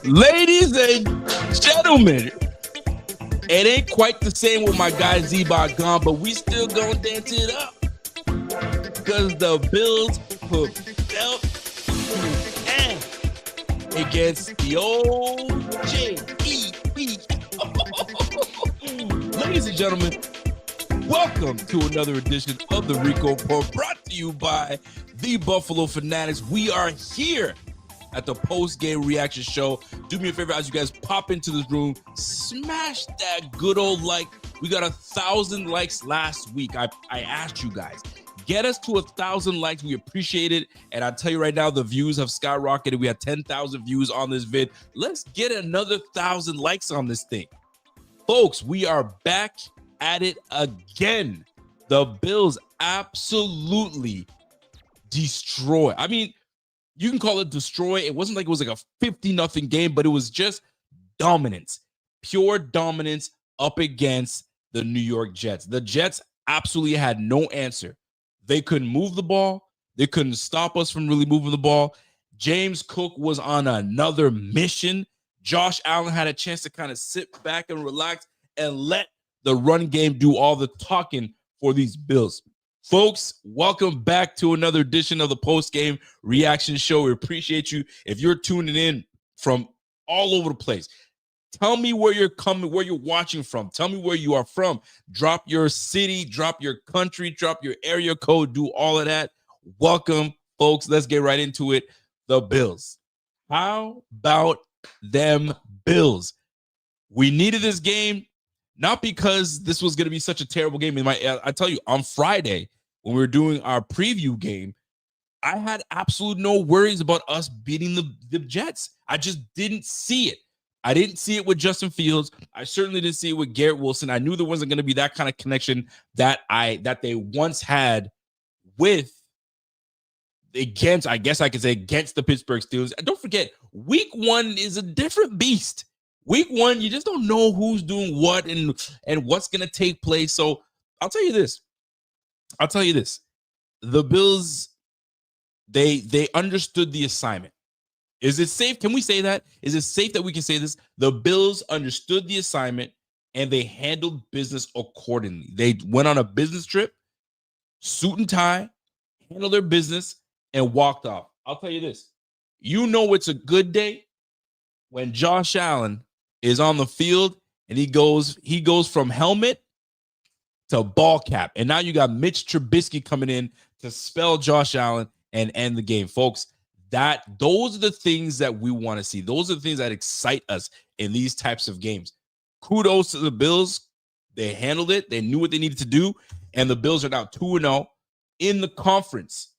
Ladies and gentlemen, it ain't quite the same with my guy Z-Bot gone, but we still gonna dance it up. Because the Bills put belt and against the old J-E-E. Ladies and gentlemen, welcome to another edition of the Rico Report, brought to you by the Buffalo Fanatics. We are here at the post-game reaction show. Do me a favor as you guys pop into this room, smash that good old like. We got 1,000 likes last week. I asked you guys, get us to 1,000 likes. We appreciate it. And I'll tell you right now, the views have skyrocketed. We had 10,000 views on this vid. Let's get another 1,000 likes on this thing. Folks, we are back at it again. The Bills absolutely destroy. I mean, you can call it destroy. It wasn't like it was like a 50-0 game, but it was just dominance, pure dominance up against the New York Jets. The Jets absolutely had no answer. They couldn't move the ball. They couldn't stop us from really moving the ball. James Cook was on another mission. Josh Allen had a chance to kind of sit back and relax and let the run game do all the talking for these Bills. Folks, welcome back to another edition of the post-game reaction show. We appreciate you. If you're tuning in from all over the place, tell me where you're coming, where you're watching from. Tell me where you are from. Drop your city, drop your country, drop your area code, do all of that. Welcome, folks. Let's get right into it. The Bills. How about them Bills? We needed this game. Not because this was going to be such a terrible game. I tell you, on Friday, when we were doing our preview game, I had absolute no worries about us beating the Jets. I just didn't see it. I didn't see it with Justin Fields. I certainly didn't see it with Garrett Wilson. I knew there wasn't going to be that kind of connection that they once had against the Pittsburgh Steelers. And don't forget, week 1 is a different beast. Week 1, you just don't know who's doing what and what's going to take place. So I'll tell you this. The Bills, they understood the assignment. Is it safe? Can we say that? Is it safe that we can say this? The Bills understood the assignment and they handled business accordingly. They went on a business trip, suit and tie, handled their business, and walked off. I'll tell you this. You know it's a good day when Josh Allen is on the field and he goes from helmet to ball cap. And now you got Mitch Trubisky coming in to spell Josh Allen and end the game. Folks, those are the things that we want to see. Those are the things that excite us in these types of games. Kudos to the Bills. They handled it. They knew what they needed to do. And the Bills are now 2-0 in the conference,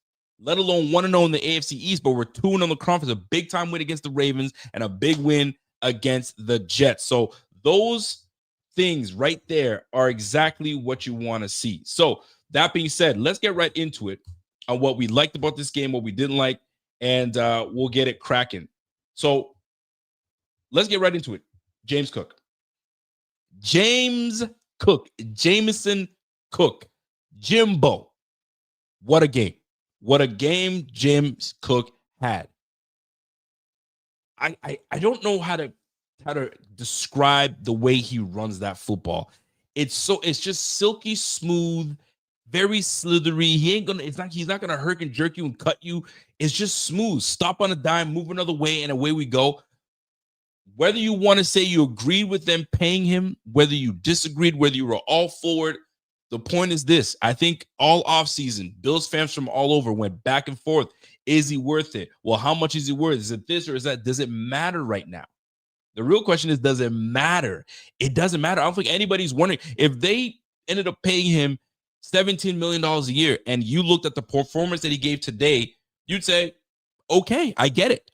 let alone 1-0 in the AFC East, but we're 2-0 in the conference, a big-time win against the Ravens and a big win against the Jets. So those things right there are exactly what you want to see. So that being said, let's get right into it on what we liked about this game, what we didn't like, and we'll get it cracking. So let's get right into it. James Cook. Jameson Cook. Jimbo. What a game. What a game James Cook had. I don't know how to describe the way he runs that football. It's just silky smooth, very slithery. He's not gonna hurt and jerk you and cut you. It's just smooth. Stop on a dime, move another way, and away we go. Whether you want to say you agreed with them paying him, whether you disagreed, whether you were all forward, the point is this. I think all offseason, Bills fans from all over went back and forth. Is he worth it? Well, how much is he worth? Is it this or is that? Does it matter right now? The real question is, does it matter? It doesn't matter. I don't think anybody's wondering. If they ended up paying him $17 million a year and you looked at the performance that he gave today, you'd say, okay, I get it.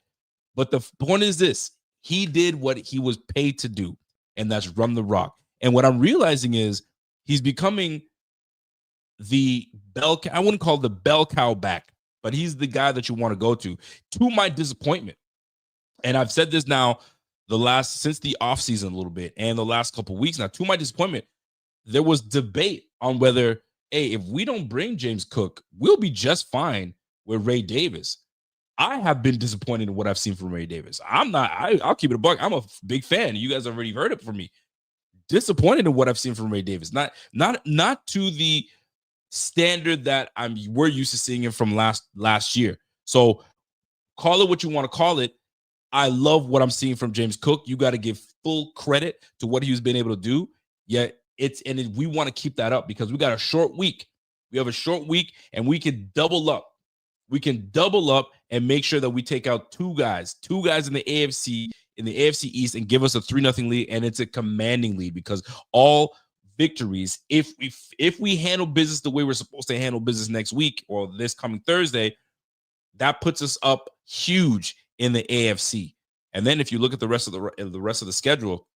But the point is this. He did what he was paid to do, and that's run the rock. And what I'm realizing is he's becoming the bell. I wouldn't call the bell cow back, but he's the guy that you want to go to my disappointment. And I've said this now since the offseason a little bit and the last couple of weeks now, to my disappointment, there was debate on whether, hey, if we don't bring James Cook, we'll be just fine with Ray Davis. I have been disappointed in what I've seen from Ray Davis. I'll keep it a buck. I'm a big fan. You guys already heard it from me. Disappointed in what I've seen from Ray Davis. Not to the standard that we're used to seeing him from last year. So call it what you want to call it. I love what I'm seeing from James Cook. You got to give full credit to what he's been able to do. Yet we want to keep that up because we got a short week. We have a short week and we can double up. We can double up and make sure that we take out two guys in the AFC East and give us a 3-0 lead. And it's a commanding lead because all victories, if we handle business the way we're supposed to handle business next week or this coming Thursday, that puts us up huge in the AFC. And then if you look at the rest of the schedule,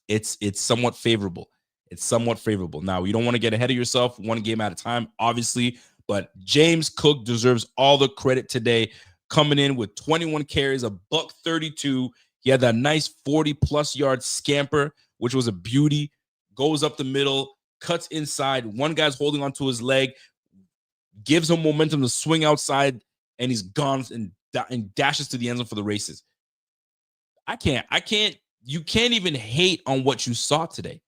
it's somewhat favorable. It's somewhat favorable. Now, you don't want to get ahead of yourself, one game at a time, obviously, but James Cook deserves all the credit today, coming in with 21 carries, $132. He had that nice 40-plus yard scamper, which was a beauty. Goes up the middle, cuts inside. One guy's holding onto his leg, gives him momentum to swing outside, and he's gone and dashes to the end zone for the races. You can't even hate on what you saw today.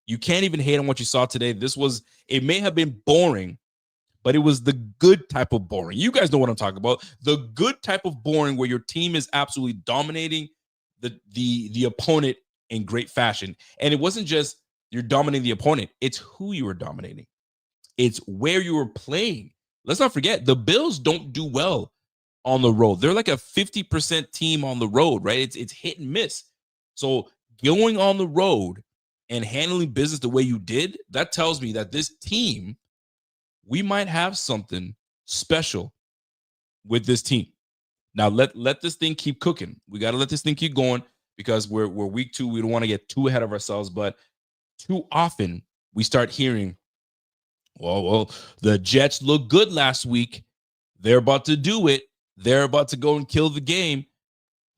You can't even hate on what you saw today. It may have been boring, but it was the good type of boring. You guys know what I'm talking about. The good type of boring where your team is absolutely dominating the opponent in great fashion. And it wasn't just you're dominating the opponent. It's who you were dominating. It's where you were playing. Let's not forget, the Bills don't do well on the road. They're like a 50% team on the road, right? It's hit and miss. So going on the road and handling business the way you did, that tells me that this team, we might have something special with this team. Now let this thing keep cooking. We got to let this thing keep going because we're week 2. We don't want to get too ahead of ourselves, but too often we start hearing, well, the Jets look good last week. They're about to do it. They're about to go and kill the game.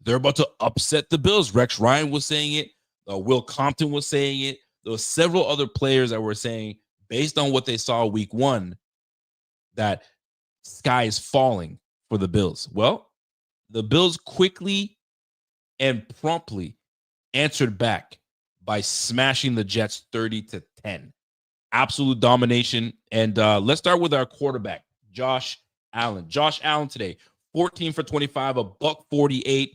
They're about to upset the Bills. Rex Ryan was saying it. Will Compton was saying it. There were several other players that were saying, based on what they saw week 1, that sky is falling for the Bills. Well, the Bills quickly and promptly answered back by smashing the Jets 30-10. Absolute domination. And let's start with our quarterback, Josh Allen. Josh Allen today, 14 for 25, $148,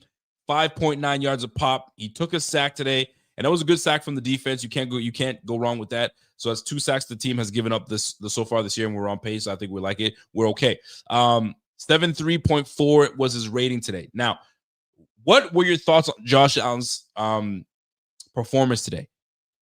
5.9 yards a pop. He took a sack today, and that was a good sack from the defense. You can't go wrong with that. So that's 2 sacks the team has given up so far this year, and we're on pace. I think we like it. We're okay. 73.4 was his rating today. Now, what were your thoughts on Josh Allen's performance today?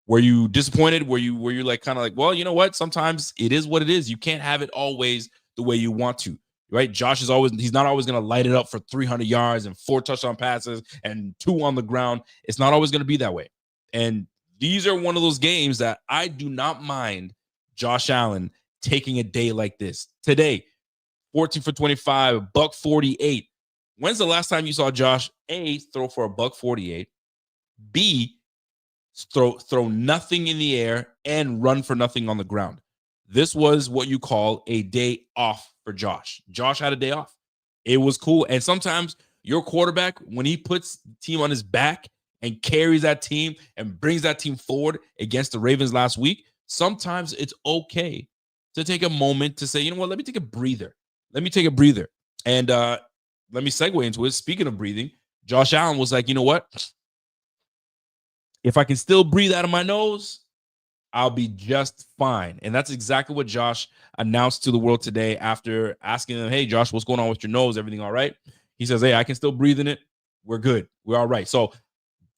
Were you disappointed? Were you like kind of like, well, you know what? Sometimes it is what it is. You can't have it always the way you want to, right? Josh he's not always going to light it up for 300 yards and 4 touchdown passes and 2 on the ground. It's not always going to be that way. And these are one of those games that I do not mind Josh Allen taking a day like this. Today, 14 for 25, $148. When's the last time you saw Josh, A, throw for $148, B, throw nothing in the air and run for nothing on the ground? This was what you call a day off for Josh. Josh had a day off. It was cool. And sometimes your quarterback, when he puts the team on his back and carries that team and brings that team forward against the Ravens last week, sometimes it's okay to take a moment to say, you know what, let me take a breather. And let me segue into it. Speaking of breathing, Josh Allen was like, you know what? If I can still breathe out of my nose, I'll be just fine. And that's exactly what Josh announced to the world today after asking them, hey, Josh, what's going on with your nose? Everything all right? He says, hey, I can still breathe in it. We're good. We're all right. So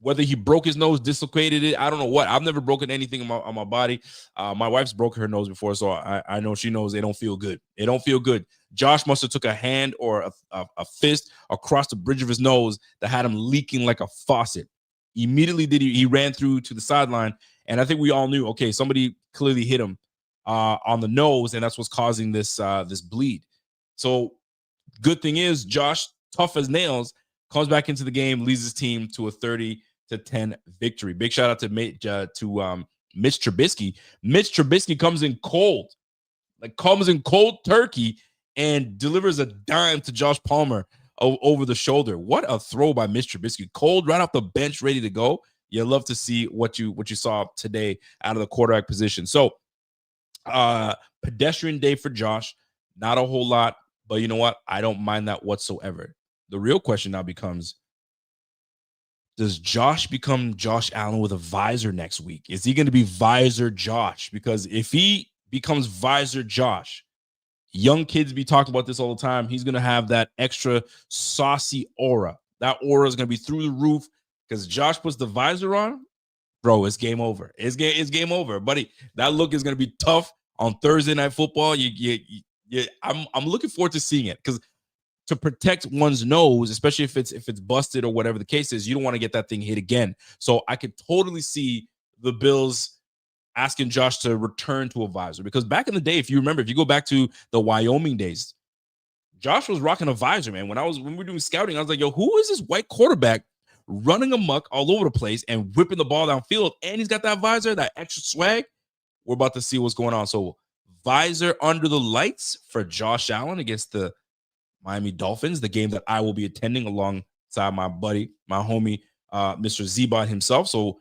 whether he broke his nose, dislocated it, I don't know what. I've never broken anything on my body. My wife's broken her nose before, so I know she knows they don't feel good. It don't feel good. Josh must have took a hand or a fist across the bridge of his nose that had him leaking like a faucet. Immediately he ran through to the sideline, and I think we all knew, okay, somebody clearly hit him on the nose, and that's what's causing this bleed. So good thing is Josh, tough as nails, comes back into the game, leads his team to a 30-10 victory. Big shout out to Mitch Trubisky. Mitch Trubisky comes in cold turkey and delivers a dime to Josh Palmer over the shoulder. What a throw by Mr. Trubisky. Cold, right off the bench, ready to go. You love to see what you saw today out of the quarterback position. So, pedestrian day for Josh. Not a whole lot, but you know what? I don't mind that whatsoever. The real question now becomes, does Josh become Josh Allen with a visor next week? Is he going to be visor Josh? Because if he becomes visor Josh, young kids be talking about this all the time. He's going to have that extra saucy aura. That aura is going to be through the roof because Josh puts the visor on. Bro, it's game over. It's game over, buddy. That look is going to be tough on Thursday Night Football. I'm looking forward to seeing it because to protect one's nose, especially if it's busted or whatever the case is, you don't want to get that thing hit again. So I could totally see the Bills asking Josh to return to a visor because back in the day, if you remember, if you go back to the Wyoming days, Josh was rocking a visor, man. When we were doing scouting, I was like, yo, who is this white quarterback running amok all over the place and whipping the ball downfield? And he's got that visor, that extra swag. We're about to see what's going on. So visor under the lights for Josh Allen against the Miami Dolphins, the game that I will be attending alongside my buddy, my homie, Mr. Zebot himself. So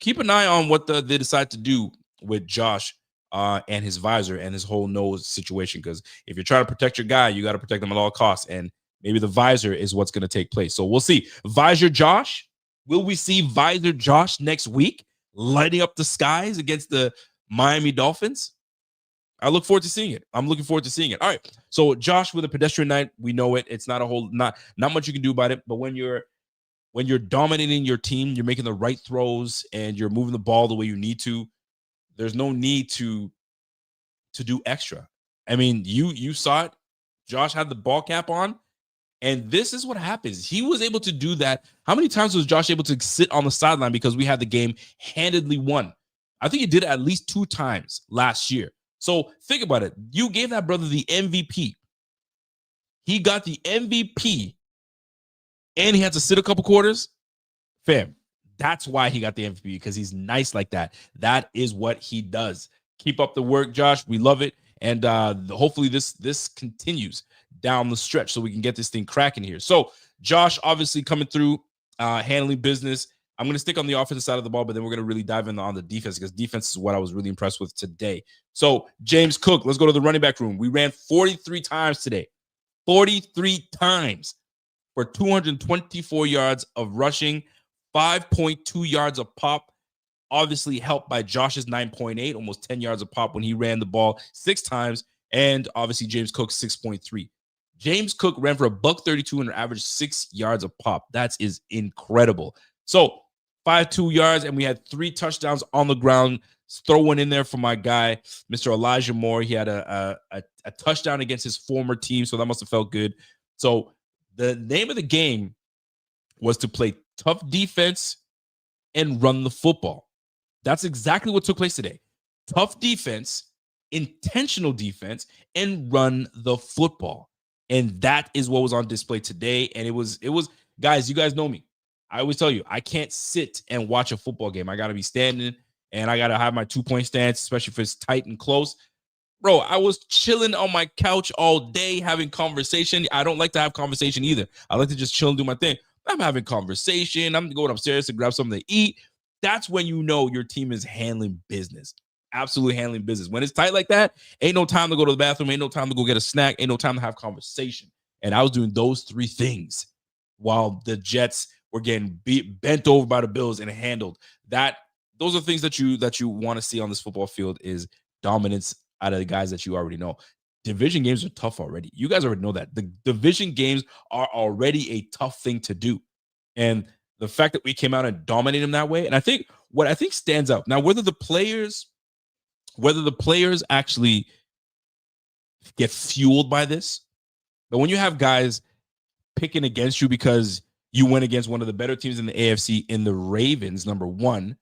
keep an eye on what they decide to do with Josh and his visor and his whole nose situation. Because if you're trying to protect your guy, you got to protect him at all costs. And maybe the visor is what's going to take place. So we'll see. Visor Josh. Will we see visor Josh next week lighting up the skies against the Miami Dolphins? I look forward to seeing it. I'm looking forward to seeing it. All right. So Josh with a pedestrian night, we know it. It's not not much you can do about it. But when you're dominating your team, you're making the right throws and you're moving the ball the way you need to, there's no need to do extra. I mean, you saw it. Josh had the ball cap on, and this is what happens. He was able to do that. How many times was Josh able to sit on the sideline because we had the game handedly won? I think he did it at least 2 times last year. So think about it. You gave that brother the MVP. He got the MVP, and he had to sit a couple quarters. Fam, that's why he got the MVP, because he's nice like that. That is what he does. Keep up the work, Josh. We love it. And hopefully this continues down the stretch so we can get this thing cracking here. So Josh obviously coming through, handling business. I'm going to stick on the offensive side of the ball, but then we're going to really dive in on the defense because defense is what I was really impressed with today. So James Cook, let's go to the running back room. We ran 43 times today. 43 times for 224 yards of rushing, 5.2 yards a pop. Obviously helped by Josh's 9.8, almost 10 yards a pop when he ran the ball 6 times. And obviously James Cook 6.3. James Cook ran for $132 and averaged 6 yards a pop. That is incredible. So 5.2 yards, and we had 3 touchdowns on the ground. Throw one in there for my guy, Mr. Elijah Moore. He had a touchdown against his former team, so that must have felt good. So the name of the game was to play tough defense and run the football. That's exactly what took place today. Tough defense, intentional defense, and run the football. And that is what was on display today. And it was, guys, you guys know me. I always tell you, I can't sit and watch a football game. I got to be standing, and I got to have my 2-point stance, especially if it's tight and close. Bro, I was chilling on my couch all day having conversation. I don't like to have conversation either. I like to just chill and do my thing. I'm having conversation. I'm going upstairs to grab something to eat. That's when you know your team is handling business. Absolutely handling business. When it's tight like that, ain't no time to go to the bathroom. Ain't no time to go get a snack. Ain't no time to have conversation. And I was doing those 3 things while the Jets were getting bent over by the Bills and handled. Those are things that you want to see on this football field is dominance out of the guys that you already know. Division games are tough already. You guys already know that. The division games are already a tough thing to do. And the fact that we came out and dominated them that way, and what I think stands out now, whether the players actually get fueled by this, but when you have guys picking against you because you went against one of the better teams in the AFC in the Ravens, number one,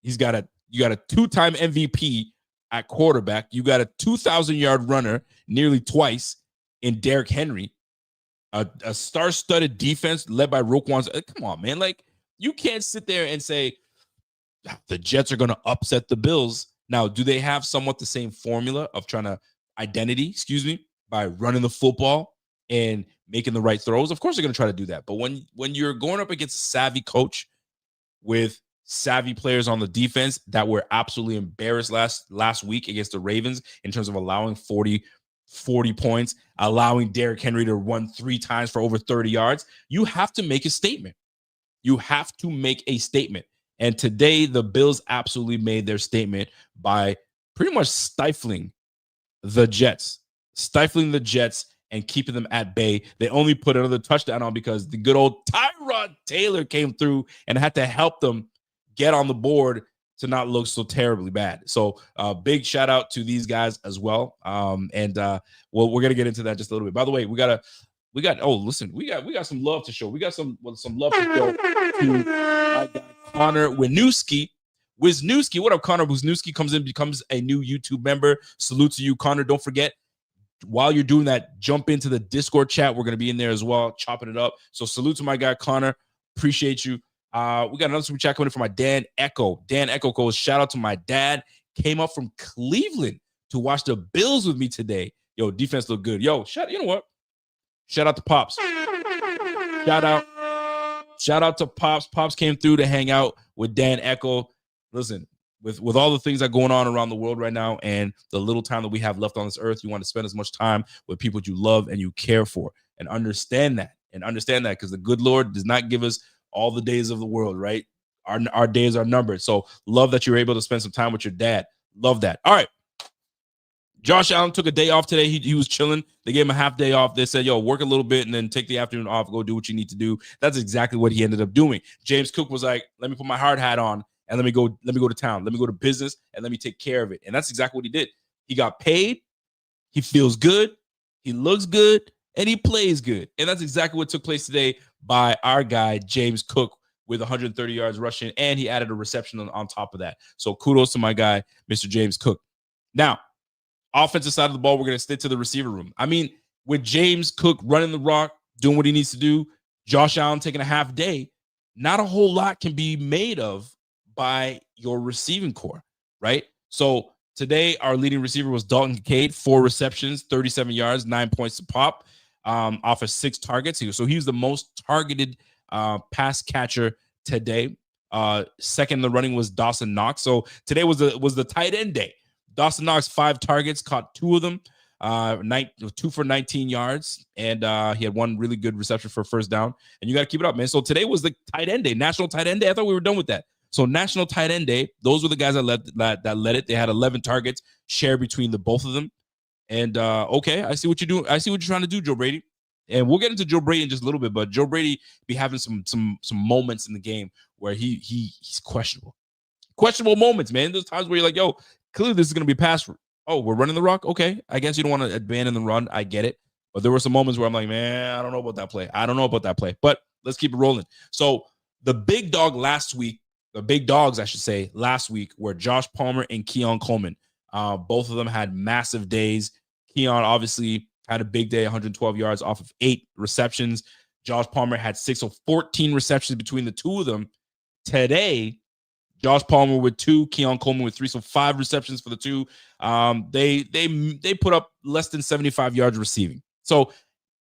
you got a 2-time MVP at quarterback. You got a 2,000-yard runner nearly twice in Derrick Henry. A star-studded defense led by Roquan. Come on, man. Like, you can't sit there and say the Jets are going to upset the Bills. Now, do they have somewhat the same formula of trying to by running the football and making the right throws. Of course, they're going to try to do that. But when you're going up against a savvy coach with savvy players on the defense that were absolutely embarrassed last week against the Ravens in terms of allowing 40 points, allowing Derrick Henry to run 3 times for over 30 yards, you have to make a statement. You have to make a statement. And today, the Bills absolutely made their statement by pretty much stifling the Jets and keeping them at bay. They only put another touchdown on because the good old Tyrod Taylor came through and had to help them get on the board to not look so terribly bad. So big shout out to these guys as well. Well, we're gonna get into that just a little bit. By the way, we got some love to show. We got some love to show to my guy Connor Wisniewski. What up, Connor? Wisniewski comes in, becomes a new YouTube member. Salute to you, Connor. Don't forget, while you're doing that, jump into the Discord chat. We're going to be in there as well, chopping it up. So salute to my guy, Connor. Appreciate you. We got another super chat coming in from my Dan Echo. Dan Echo goes, shout out to my dad. Came up from Cleveland to watch the Bills with me today. Yo, defense look good. Yo, you know what? Shout out to Pops. Shout out to Pops. Pops came through to hang out with Dan Echo. Listen, with all the things that are going on around the world right now and the little time that we have left on this earth, you want to spend as much time with people you love and you care for, and understand that because the good Lord does not give us all the days of the world, right? Our days are numbered. So love that you're able to spend some time with your dad. Love that. All right. Josh Allen took a day off today. He was chilling. They gave him a half day off. They said, yo, work a little bit and then take the afternoon off. Go do what you need to do. That's exactly what he ended up doing. James Cook was like, let me put my hard hat on and let me go to town. Let me go to business and let me take care of it. And that's exactly what he did. He got paid. He feels good. He looks good. And he plays good. And that's exactly what took place today by our guy, James Cook, with 130 yards rushing. And he added a reception on top of that. So kudos to my guy, Mr. James Cook. Now, offensive side of the ball, we're going to stick to the receiver room. I mean, with James Cook running the rock, doing what he needs to do, Josh Allen taking a half day, not a whole lot can be made of by your receiving core, right? So today, our leading receiver was Dalton Kincaid, 4 receptions, 37 yards, 9 points to pop, off of 6 targets. So he was the most targeted pass catcher today. Second in the running was Dawson Knox. So today was the tight end day. Dawson Knox, 5 targets, caught 2 of them, 2 for 19 yards, and he had 1 really good reception for a first down. And you got to keep it up, man. So today was the tight end day, National Tight End Day. I thought we were done with that. So National Tight End Day, those were the guys that led it. They had 11 targets shared between the both of them. And okay, I see what you're doing. I see what you're trying to do, Joe Brady. And we'll get into Joe Brady in just a little bit, but Joe Brady be having some moments in the game where he's questionable. Questionable moments, man. There's times where you're like, yo, clearly this is going to be a pass. Oh, we're running the rock? Okay. I guess you don't want to abandon the run. I get it. But there were some moments where I'm like, man, I don't know about that play. But let's keep it rolling. So the big dogs last week were Josh Palmer and Keon Coleman. Both of them had massive days. Keon obviously had a big day, 112 yards off of 8 receptions. Josh Palmer had 6 of 14 receptions between the two of them. Today, Josh Palmer with 2, Keon Coleman with 3, so 5 receptions for the two. They put up less than 75 yards receiving. So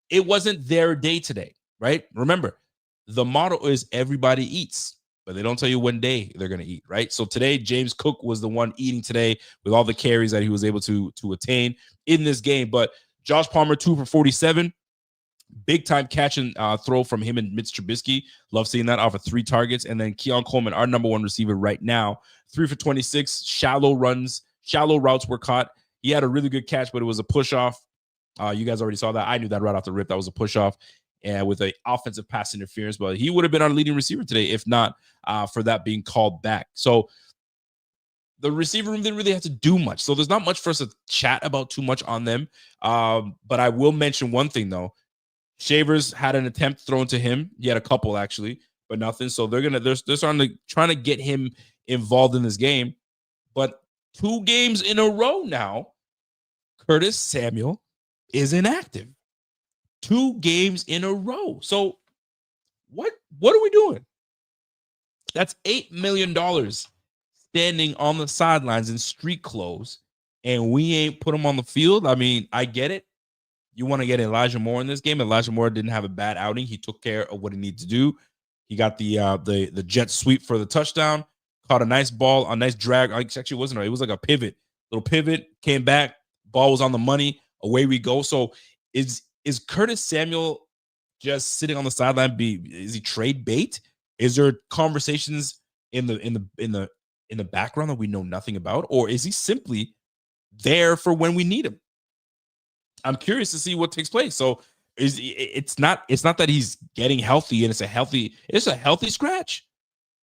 it wasn't their day today, right? Remember, the motto is everybody eats, but they don't tell you when day they're going to eat, right? So today, James Cook was the one eating today with all the carries that he was able to attain in this game. But Josh Palmer, 2 for 47. Big time catch and throw from him and Mitch Trubisky. Love seeing that off of 3 targets. And then Keon Coleman, our number 1 receiver right now, 3 for 26. Shallow routes were caught. He had a really good catch, but it was a push off. You guys already saw that. I knew that right off the rip. That was a push off and with an offensive pass interference. But he would have been our leading receiver today if not for that being called back. So the receiver room didn't really have to do much. So there's not much for us to chat about too much on them. But I will mention one thing, though. Shavers had an attempt thrown to him. He had a couple, actually, but nothing. So they're trying to get him involved in this game. But 2 games in a row now, Curtis Samuel is inactive. 2 games in a row. So what are we doing? That's $8 million standing on the sidelines in street clothes, and we ain't put him on the field. I mean, I get it. you want to get Elijah Moore in this game. Elijah Moore didn't have a bad outing. He took care of what he needed to do. He got the jet sweep for the touchdown, caught a nice ball, a nice drag. Actually, it wasn't. It was like a little pivot, came back, ball was on the money. Away we go. So is Curtis Samuel just sitting on the sideline? Is he trade bait? Is there conversations in the background that we know nothing about, or is he simply there for when we need him? I'm curious to see what takes place. So it's not that he's getting healthy and it's a healthy scratch.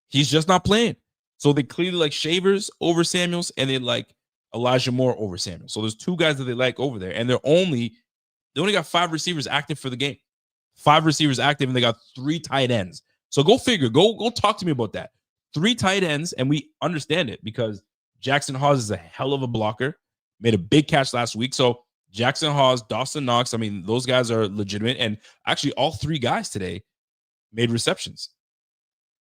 He's just not playing. So they clearly like Shavers over Samuels, and they like Elijah Moore over Samuels. So there's two guys that they like over there, and they only got 5 receivers active for the game. 5 receivers active, and they got 3 tight ends. So go figure. Go talk to me about that. 3 tight ends, and we understand it because Jackson Hawes is a hell of a blocker. Made a big catch last week. So Jackson Hawes, Dawson Knox, I mean, those guys are legitimate. And actually, all 3 guys today made receptions.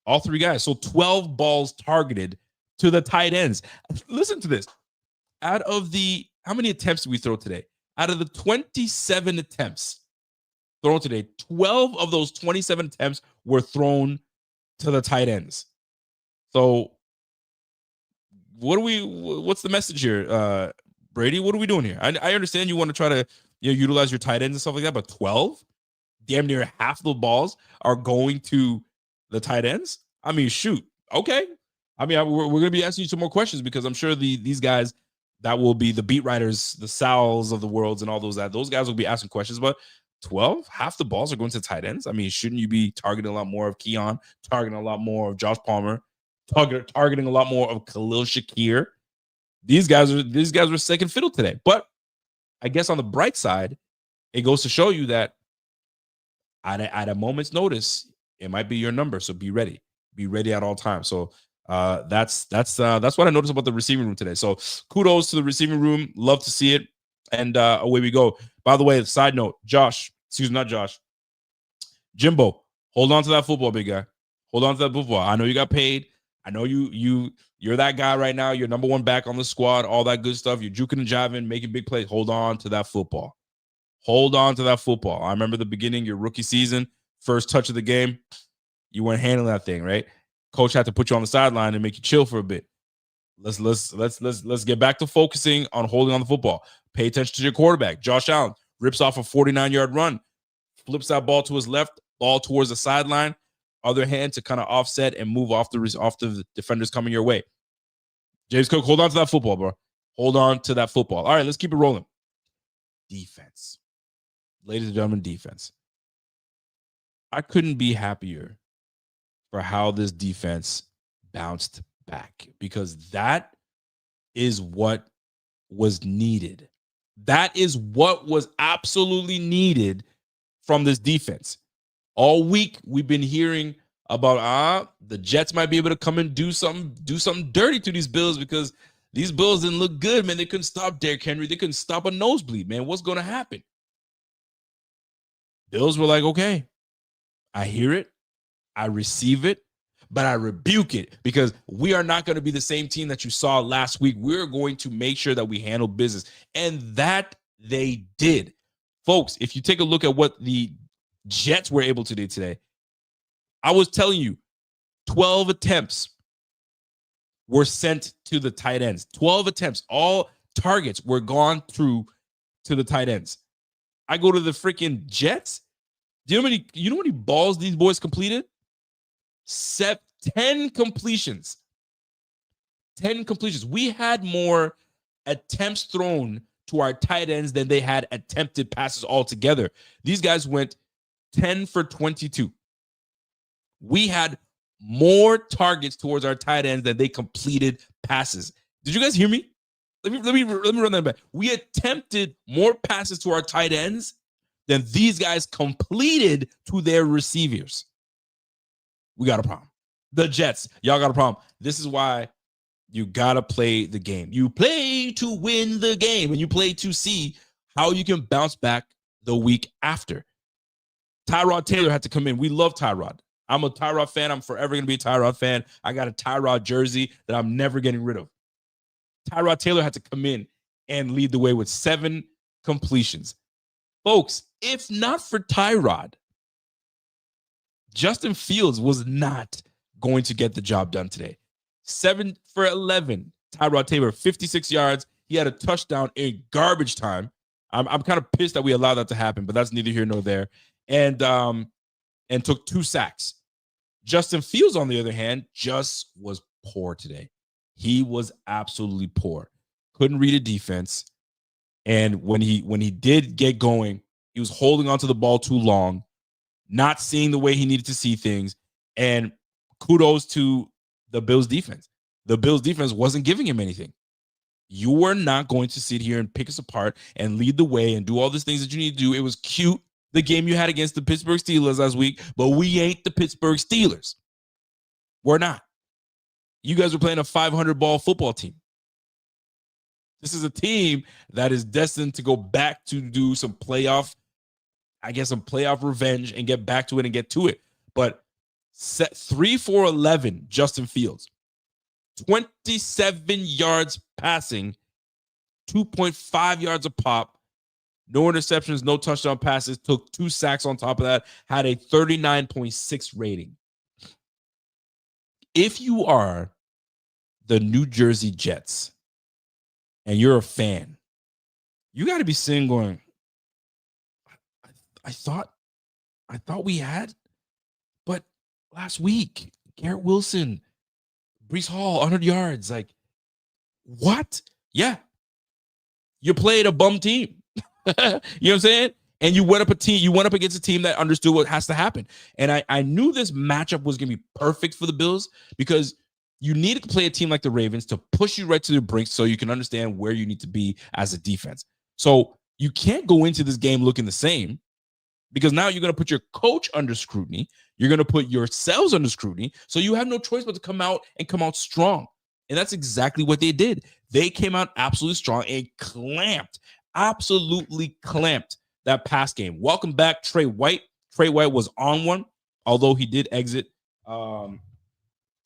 All 3 guys. So 12 balls targeted to the tight ends. Listen to this. Out of how many attempts did we throw today? Out of the 27 attempts thrown today, 12 of those 27 attempts were thrown to the tight ends. So what's the message here? Brady, what are we doing here? I understand you want to try to utilize your tight ends and stuff like that, but 12, damn near half the balls are going to the tight ends. I mean, shoot. Okay. I mean, we're going to be asking you some more questions because I'm sure these guys that will be the beat writers, the Sal's of the worlds and all those guys will be asking questions, but 12, half the balls are going to tight ends. I mean, shouldn't you be targeting a lot more of Keon, targeting a lot more of Josh Palmer, targeting a lot more of Khalil Shakir? These guys were second fiddle today. But I guess on the bright side, it goes to show you that at a moment's notice, it might be your number. So be ready. Be ready at all times. So that's what I noticed about the receiving room today. So kudos to the receiving room. Love to see it. And away we go. By the way, side note, Jimbo, hold on to that football, big guy. Hold on to that football. I know you got paid. I know you're that guy right now. You're number 1 back on the squad, all that good stuff. You're juking and jiving, making big plays. Hold on to that football. Hold on to that football. I remember the beginning, your rookie season, first touch of the game, you weren't handling that thing, right? Coach had to put you on the sideline and make you chill for a bit. Let's get back to focusing on holding on the football. Pay attention to your quarterback. Josh Allen rips off a 49-yard run, flips that ball to his left, ball towards the sideline, other hand to kind of offset and move off the defenders coming your way. James Cook, hold on to that football, bro. Hold on to that football. All right, let's keep it rolling. Defense. Ladies and gentlemen, defense. I couldn't be happier for how this defense bounced back because that is what was needed. That is what was absolutely needed from this defense. All week, we've been hearing about the Jets might be able to come and do something dirty to these Bills because these Bills didn't look good, man. They couldn't stop Derrick Henry. They couldn't stop a nosebleed, man. What's going to happen? Bills were like, okay, I hear it. I receive it, but I rebuke it because we are not going to be the same team that you saw last week. We're going to make sure that we handle business. And that they did. Folks, if you take a look at what the Jets were able to do today, I was telling you, 12 attempts were sent to the tight ends. 12 attempts. All targets were gone through to the tight ends. I go to the freaking Jets. Do you know how many balls these boys completed? 10 completions. 10 completions. We had more attempts thrown to our tight ends than they had attempted passes altogether. These guys went 10 for 22. We had more targets towards our tight ends than they completed passes. Did you guys hear me? Let me run that back. We attempted more passes to our tight ends than these guys completed to their receivers. We got a problem. The Jets, y'all got a problem. This is why you got to play the game. You play to win the game, and you play to see how you can bounce back the week after. Tyrod Taylor had to come in. We love Tyrod. I'm a Tyrod fan. I'm forever going to be a Tyrod fan. I got a Tyrod jersey that I'm never getting rid of. Tyrod Taylor had to come in and lead the way with 7 completions. Folks, if not for Tyrod, Justin Fields was not going to get the job done today. 7 for 11. Tyrod Taylor, 56 yards. He had a touchdown in garbage time. I'm kind of pissed that we allowed that to happen, but that's neither here nor there. And took 2 sacks. Justin Fields, on the other hand, just was poor today. He was absolutely poor. Couldn't read a defense. And when he did get going, he was holding onto the ball too long, not seeing the way he needed to see things. And kudos to the Bills defense. The Bills defense wasn't giving him anything. You are not going to sit here and pick us apart and lead the way and do all these things that you need to do. It was cute, the game you had against the Pittsburgh Steelers last week, but we ain't the Pittsburgh Steelers. We're not. You guys are playing a 500-ball football team. This is a team that is destined to go back to do some playoff revenge and get back to it and get to it. But 3 for 11, Justin Fields. 27 yards passing, 2.5 yards a pop, no interceptions, no touchdown passes, took 2 sacks on top of that, had a 39.6 rating. If you are the New Jersey Jets and you're a fan, you got to be sitting going, I thought we had, but last week, Garrett Wilson, Breece Hall, 100 yards. Like, what? Yeah. You played a bum team. You know what I'm saying? And you went up against a team that understood what has to happen. And I knew this matchup was going to be perfect for the Bills because you needed to play a team like the Ravens to push you right to the brink so you can understand where you need to be as a defense. So you can't go into this game looking the same because now you're going to put your coach under scrutiny. You're going to put yourselves under scrutiny. So you have no choice but to come out strong. And that's exactly what they did. They came out absolutely strong and absolutely clamped that pass game. Welcome back, Trey White. Trey White was on one, although he did exit.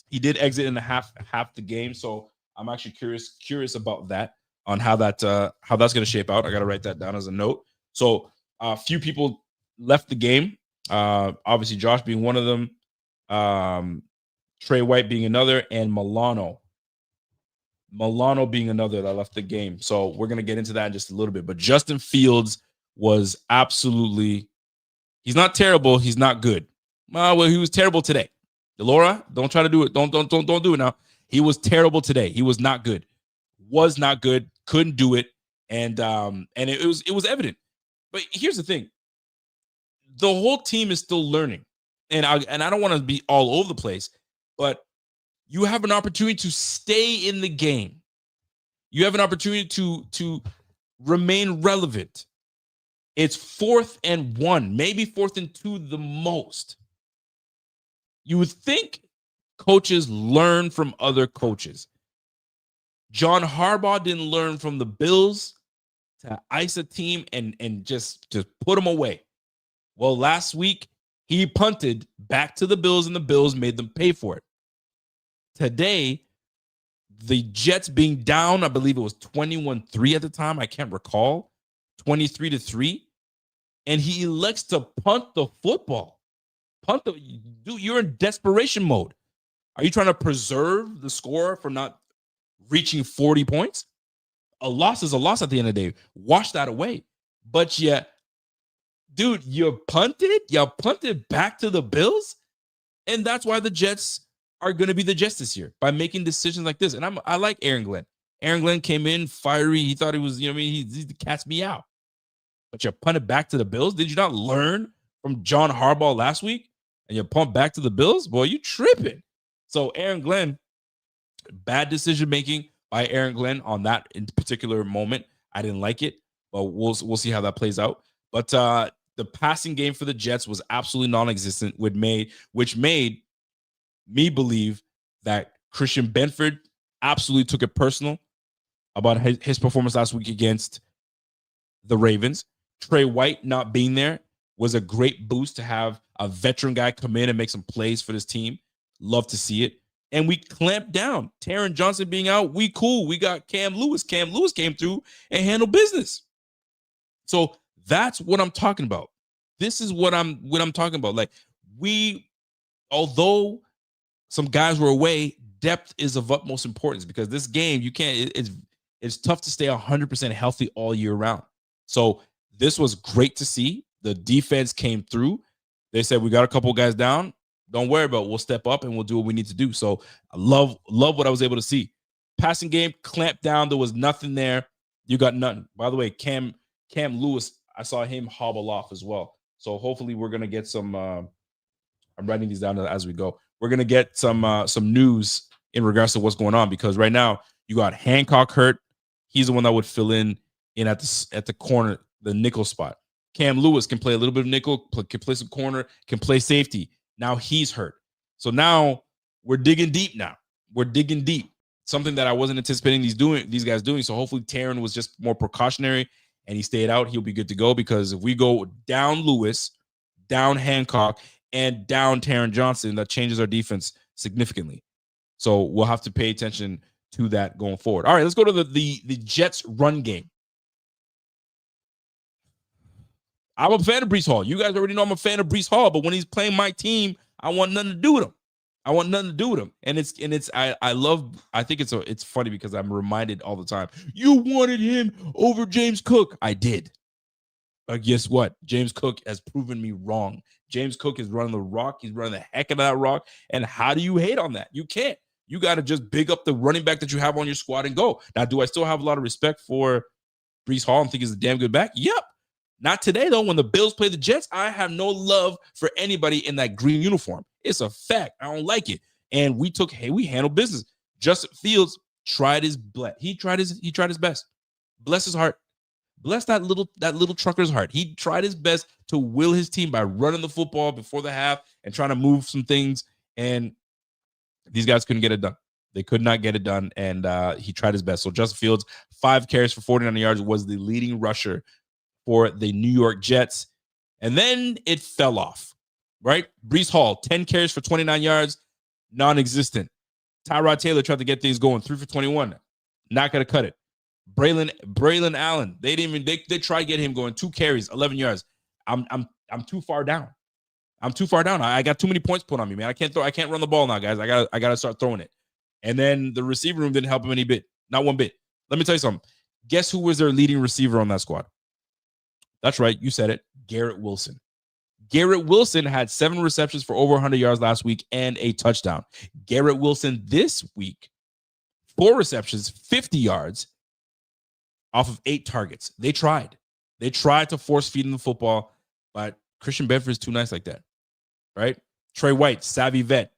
He did exit in the half the game. So I'm actually curious about that, on how that's going to shape out. I got to write that down as a note. So a few people left the game. Obviously Josh being one of them, Trey White being another, and Milano being another that left the game. So we're going to get into that in just a little bit. But Justin Fields was absolutely, he's not terrible. He's not good. Well, he was terrible today. Delora, don't try to do it. Don't do it now. He was terrible today. He was not good. Was not good. Couldn't do it. And it was evident. But here's the thing. The whole team is still learning. And I don't want to be all over the place, but you have an opportunity to stay in the game. You have an opportunity to remain relevant. It's 4th and 1, maybe 4th and 2 the most. You would think coaches learn from other coaches. John Harbaugh didn't learn from the Bills to ice a team and just put them away. Well, last week, he punted back to the Bills, and the Bills made them pay for it. Today, the Jets being down, I believe it was 21-3 at the time. I can't recall. 23-3. And he elects to punt the football. Dude, you're in desperation mode. Are you trying to preserve the score from not reaching 40 points? A loss is a loss at the end of the day. Wash that away. But yet, dude, you punted back to the Bills. And that's why the Jets are going to be the Jets this year, by making decisions like this. And I like Aaron Glenn. Aaron Glenn came in fiery. He thought he was, he cast me out. But you punted back to the Bills. Did you not learn from John Harbaugh last week? And you pumped back to the Bills? Boy, you tripping. So Aaron Glenn, bad decision making by Aaron Glenn on that in particular moment. I didn't like it, but we'll see how that plays out. But the passing game for the Jets was absolutely non-existent, which made me believe that Christian Benford absolutely took it personal about his performance last week against the Ravens. Trey White not being there was a great boost to have a veteran guy come in and make some plays for this team. Love to see it. And we clamped down. Taron Johnson being out, we cool. We got Cam Lewis. Cam Lewis came through and handled business. So That's what I'm talking about. This is what I'm talking about. Like, although some guys were away, depth is of utmost importance, because this game, you can't, it's tough to stay 100% healthy all year round. So this was great to see. The defense came through. They said, we got a couple guys down. Don't worry about it. We'll step up and we'll do what we need to do. So I love what I was able to see. Passing game clamped down. There was nothing there. You got nothing. By the way, Cam Lewis, I saw him hobble off as well. So hopefully we're going to get some, I'm writing these down as we go. We're going to get some news in regards to what's going on, because right now you got Hancock hurt. He's the one that would fill in at the corner, the nickel spot. Cam Lewis can play a little bit of nickel, can play some corner, can play safety. Now he's hurt. So now we're digging deep now. We're digging deep. Something that I wasn't anticipating these guys doing. So hopefully Taron was just more precautionary and he stayed out. He'll be good to go, because if we go down Lewis, down Hancock, and down Taron Johnson, that changes our defense significantly. So we'll have to pay attention to that going forward. All right, let's go to the Jets run game. I'm a fan of Breece Hall. You guys already know I'm a fan of Breece Hall, but when he's playing my team, I want nothing to do with him. I want nothing to do with him. And I think it's funny because I'm reminded all the time, you wanted him over James Cook. I did. But guess what? James Cook has proven me wrong. James Cook is running the rock. He's running the heck of that rock. And how do you hate on that? You can't. You got to just big up the running back that you have on your squad and go. Now, do I still have a lot of respect for Breece Hall and think he's a damn good back? Yep. Not today, though. When the Bills play the Jets, I have no love for anybody in that green uniform. It's a fact. I don't like it. And we handled business. Justin Fields tried his best. He tried his best. Bless his heart. Bless that little trucker's heart. He tried his best to will his team by running the football before the half and trying to move some things. And these guys couldn't get it done. They could not get it done. And he tried his best. So Justin Fields, 5 carries for 49 yards, was the leading rusher for the New York Jets. And then it fell off, right? Breece Hall, 10 carries for 29 yards, non-existent. Tyrod Taylor tried to get things going, 3 for 21. Not going to cut it. Braylon Allen, they tried to get him going, 2 carries, 11 yards. I'm too far down. I'm too far down. I got too many points put on me, man. I can't run the ball now, guys. I got to start throwing it. And then the receiver room didn't help him any bit. Not one bit. Let me tell you something. Guess who was their leading receiver on that squad? That's right. You said it. Garrett Wilson. Garrett Wilson had 7 receptions for over 100 yards last week and a touchdown. Garrett Wilson this week, 4 receptions, 50 yards off of 8 targets. They tried. They tried to force feed him the football, but Christian Benford is too nice like that, right? Trey White, savvy vet,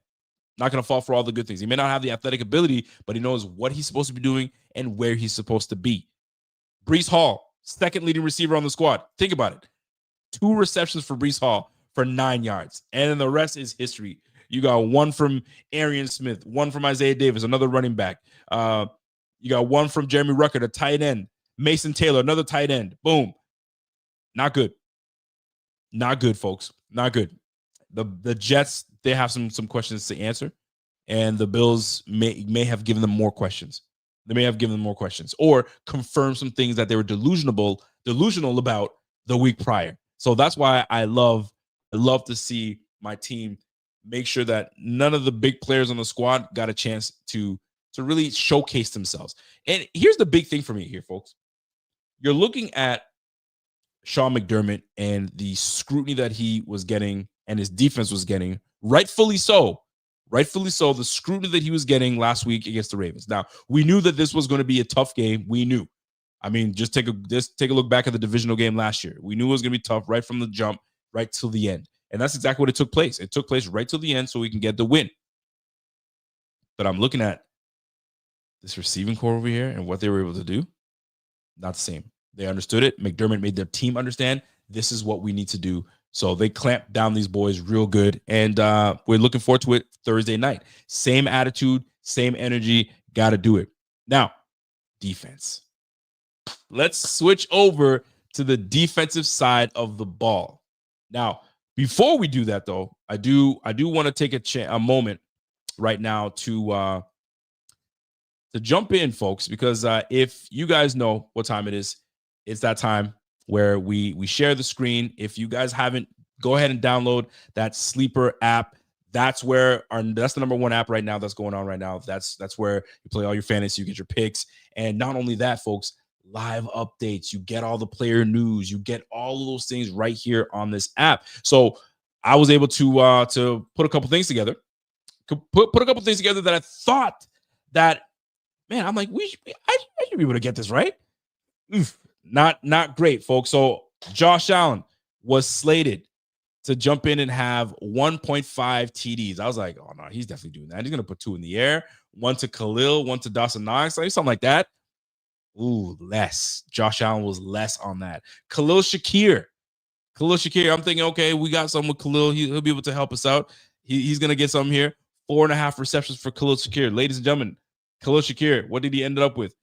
not going to fall for all the good things. He may not have the athletic ability, but he knows what he's supposed to be doing and where he's supposed to be. Breece Hall, second leading receiver on the squad. Think about it. 2 receptions for Breece Hall for 9 yards. And then the rest is history. You got 1 from Arian Smith, 1 from Isaiah Davis, another running back. You got 1 from Jeremy Ruckert, a tight end. Mason Taylor, another tight end. Boom. Not good. Not good, folks. Not good. The Jets, they have some questions to answer. And the Bills may have given them more questions. They may have given them more questions or confirm some things that they were delusional about the week prior. So that's why I love to see my team make sure that none of the big players on the squad got a chance to really showcase themselves. And here's the big thing for me here, folks. You're looking at Sean McDermott and the scrutiny that he was getting and his defense was getting, rightfully so, the scrutiny that he was getting last week against the Ravens. Now, we knew that this was going to be a tough game. We knew. I mean, just take a look back at the divisional game last year. We knew it was going to be tough right from the jump, right till the end. And that's exactly what it took place. It took place right till the end so we can get the win. But I'm looking at this receiving core over here and what they were able to do. Not the same. They understood it. McDermott made their team understand this is what we need to do. So they clamped down these boys real good. And we're looking forward to it Thursday night. Same attitude, same energy. Got to do it. Now, defense. Let's switch over to the defensive side of the ball. Now, before we do that, though, I do want to take a moment right now to jump in, folks, because if you guys know what time it is, it's that time where we share the screen. If you guys haven't, go ahead and download that Sleeper app. That's where that's the number one app right now that's going on right now. That's where you play all your fantasy, you get your picks. And not only that, folks, live updates. You get all the player news. You get all of those things right here on this app. So I was able to put a couple things together. Put a couple things together that I thought that, man, I'm like, I should be able to get this right. Not great, folks. So Josh Allen was slated to jump in and have 1.5 TDs. I was like, oh no, he's definitely doing that. He's gonna put 2 in the air, 1 to Khalil, 1 to Dawson Knox, like something like that. Ooh, less. Josh Allen was less on that. Khalil Shakir, I'm thinking, okay, we got something with Khalil. He'll be able to help us out. He's gonna get something here. 4.5 receptions for Khalil Shakir. Ladies and gentlemen, Khalil Shakir, what did he end up with?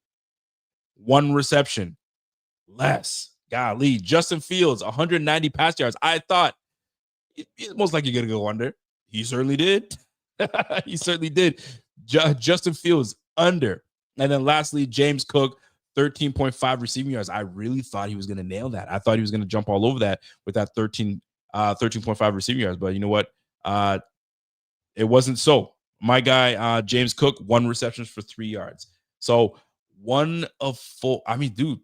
1 reception. Less. Golly. Justin Fields, 190 pass yards. I thought he's most likely going to go under. He certainly did. He certainly did. Justin Fields, under. And then lastly, James Cook, 13.5 receiving yards. I really thought he was going to nail that. I thought he was going to jump all over that with that 13.5 receiving yards. But you know what? It wasn't so. My guy, James Cook, 1 reception for 3 yards. So 1 of 4. I mean, dude,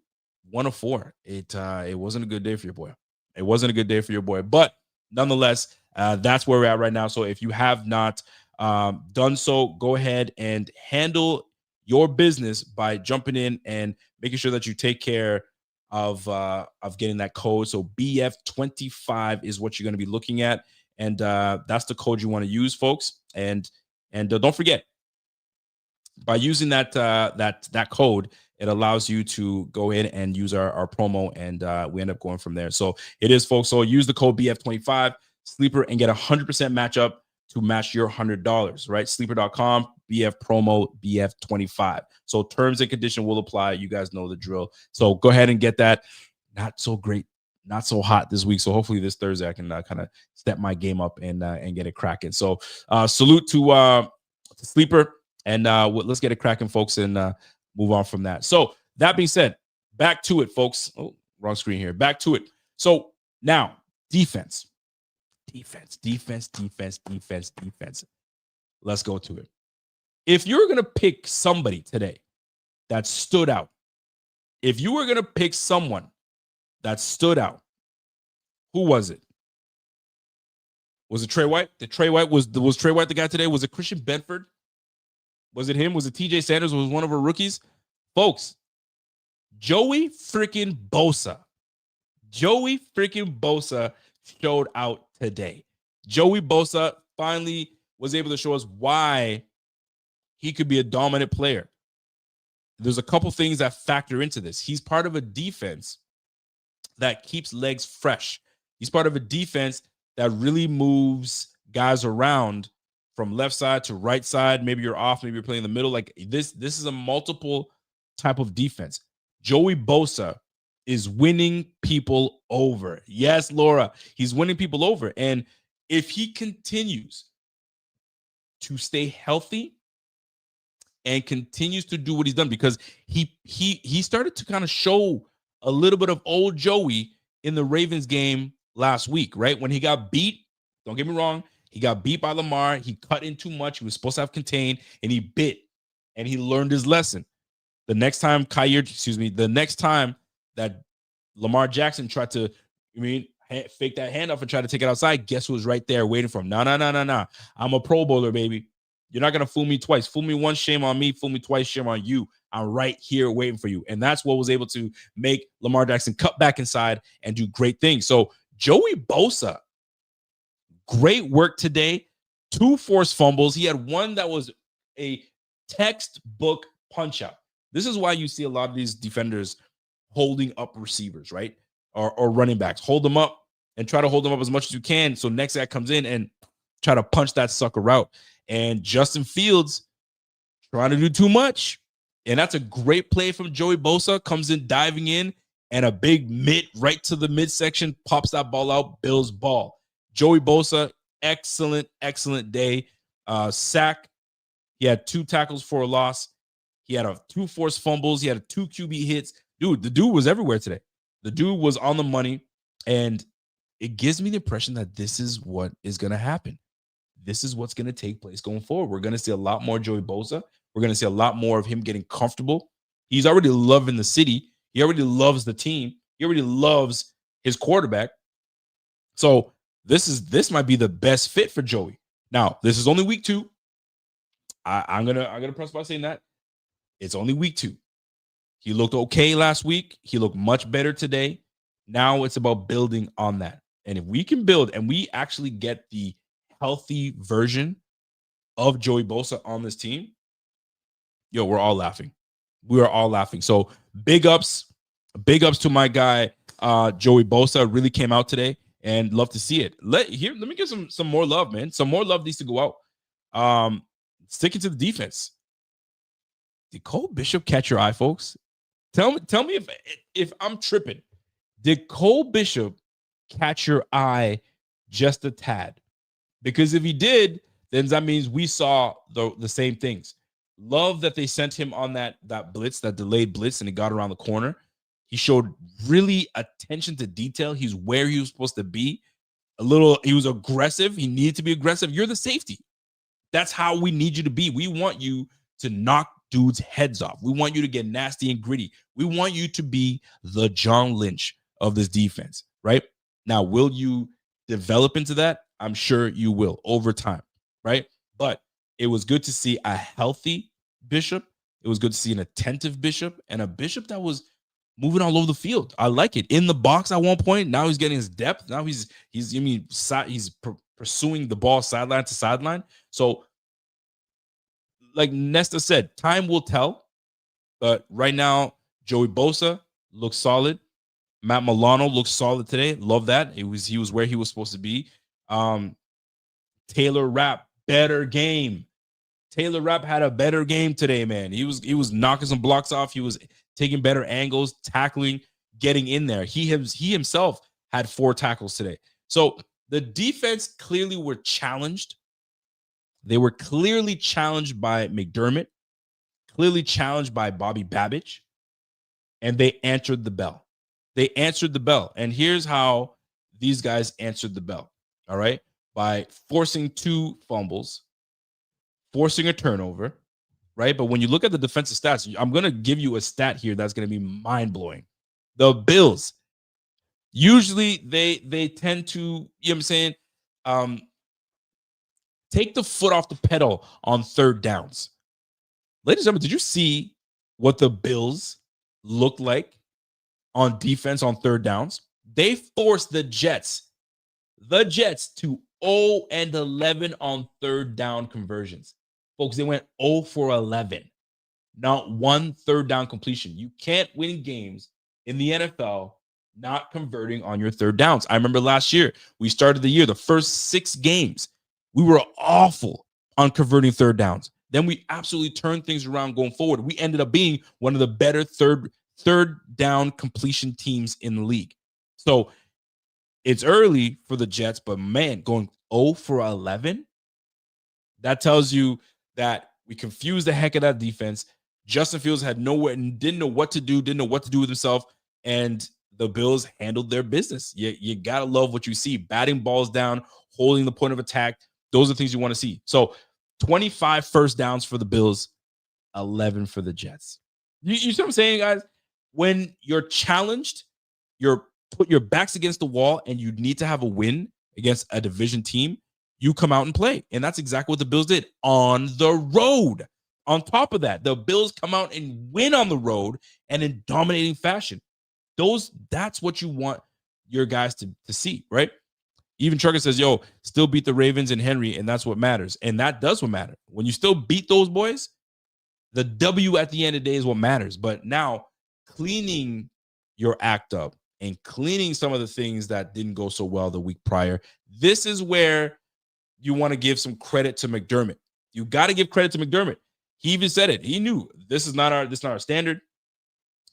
1 of 4. It wasn't a good day for your boy. It wasn't a good day for your boy. But nonetheless, that's where we're at right now. So if you have not done so, go ahead and handle your business by jumping in and making sure that you take care of getting that code. So BF25 is what you're going to be looking at. And that's the code you want to use, folks. And don't forget, by using that code, it allows you to go ahead and use our promo, and we end up going from there. So it is, folks. So use the code BF25 Sleeper and get 100% matchup to match your $100, right? Sleeper.com, BF promo, BF25. So terms and condition will apply. You guys know the drill. So go ahead and get that. Not so great, not so hot this week. So hopefully this Thursday I can kind of step my game up and get it cracking. So salute to Sleeper, and let's get it cracking, folks, and move on from that. So that being said, back to it, folks. Oh, wrong screen here. Back to it. So now defense. Let's go to it. If you're going to pick somebody today that stood out, if you were going to pick someone that stood out, who was it? Was it Trey White? Was Trey White the guy today? Was it Christian Benford? Was it him? Was it TJ Sanders? Was one of our rookies? Folks, Joey freaking Bosa showed out today. Joey Bosa finally was able to show us why he could be a dominant player. There's a couple things that factor into this. He's part of a defense that keeps legs fresh. He's part of a defense that really moves guys around from left side to right side. Maybe you're off, maybe you're playing in the middle. Like this is a multiple type of defense. Joey Bosa is winning people over. Yes, Laura, he's winning people over. And if he continues to stay healthy and continues to do what he's done, because he started to kind of show a little bit of old Joey in the Ravens game last week, right? When he got beat, don't get me wrong, he got beat by Lamar. He cut in too much. He was supposed to have contained, and he bit, and he learned his lesson. The next time that Lamar Jackson tried to, fake that handoff and try to take it outside, guess who was right there waiting for him? No. I'm a Pro Bowler, baby. You're not going to fool me twice. Fool me once, shame on me. Fool me twice, shame on you. I'm right here waiting for you. And that's what was able to make Lamar Jackson cut back inside and do great things. So Joey Bosa, great work today. 2 forced fumbles. He had one that was a textbook punch out. This is why you see a lot of these defenders holding up receivers, right? Or running backs. Hold them up and try to hold them up as much as you can. So next guy comes in and try to punch that sucker out. And Justin Fields trying to do too much. And that's a great play from Joey Bosa. Comes in diving in, and a big right to the midsection, pops that ball out, Bills ball. Joey Bosa, excellent day. Sack. He had 2 tackles for a loss. He had 2 forced fumbles. He had 2 QB hits. Dude, the dude was everywhere today. The dude was on the money, and it gives me the impression that this is what is going to happen. This is what's going to take place going forward. We're going to see a lot more Joey Bosa. We're going to see a lot more of him getting comfortable. He's already loving the city. He already loves the team. He already loves his quarterback. So this might be the best fit for Joey. Now, this is only week 2. I'm gonna press by saying that it's only week 2. He looked okay last week. He looked much better today. Now it's about building on that. And if we can build and we actually get the healthy version of Joey Bosa on this team, yo, we're all laughing. We are all laughing. So big ups to my guy, Joey Bosa. Really came out today and love to see it. Let me give some more love, man. Some more love needs to go out. Sticking to the defense. Did Cole Bishop catch your eye, folks? Tell me if I'm tripping. Did Cole Bishop catch your eye just a tad? Because if he did, then that means we saw the same things. Love that they sent him on that blitz, that delayed blitz, and he got around the corner. He showed really attention to detail. He's where he was supposed to be. He was aggressive. He needed to be aggressive. You're the safety. That's how we need you to be. We want you to knock dudes' heads off. We want you to get nasty and gritty. We want you to be the John Lynch of this defense, right? Now, will you develop into that? I'm sure you will over time, right? But it was good to see a healthy Bishop. It was good to see an attentive Bishop and a Bishop that was moving all over the field. I like it. In the box at one point. Now he's getting his depth. Now he's pursuing the ball sideline to sideline. So, like Nesta said, time will tell. But right now, Joey Bosa looks solid. Matt Milano looks solid today. Love that. He was where he was supposed to be. Taylor Rapp, better game. Taylor Rapp had a better game today, man. He was knocking some blocks off. He was taking better angles, tackling, getting in there. He himself had 4 tackles today. So the defense clearly were challenged. They were clearly challenged by McDermott, clearly challenged by Bobby Babich, and they answered the bell. They answered the bell. And here's how these guys answered the bell, all right? By forcing 2 fumbles, forcing a turnover, right? But when you look at the defensive stats, I'm going to give you a stat here that's going to be mind-blowing. The Bills, usually they tend to, you know what I'm saying, take the foot off the pedal on third downs. Ladies and gentlemen, did you see what the Bills looked like on defense on third downs? They forced the Jets to 0-11 on third down conversions. Folks, they went 0 for 11. Not one third down completion. You can't win games in the NFL not converting on your third downs. I remember last year, we started the year, the first 6 games, we were awful on converting third downs. Then we absolutely turned things around going forward. We ended up being one of the better third down completion teams in the league. So it's early for the Jets, but man, going 0 for 11, that tells you that we confused the heck of that defense. Justin Fields had nowhere and didn't know what to do with himself, and the Bills handled their business. You got to love what you see. Batting balls down, holding the point of attack. Those are things you want to see. So 25 first downs for the Bills, 11 for the Jets. You see what I'm saying, guys? When you're challenged, you're put your backs against the wall, and you need to have a win against a division team, you come out and play. And that's exactly what the Bills did on the road. On top of that, the Bills come out and win on the road and in dominating fashion. That's what you want your guys to see, right? Even Trucker says, yo, still beat the Ravens and Henry, and that's what matters. And that does what matter. When you still beat those boys, the W at the end of the day is what matters. But now cleaning your act up and cleaning some of the things that didn't go so well the week prior, this is where you want to give some credit to McDermott. You got to give credit to McDermott. He even said it. He knew this is not our standard,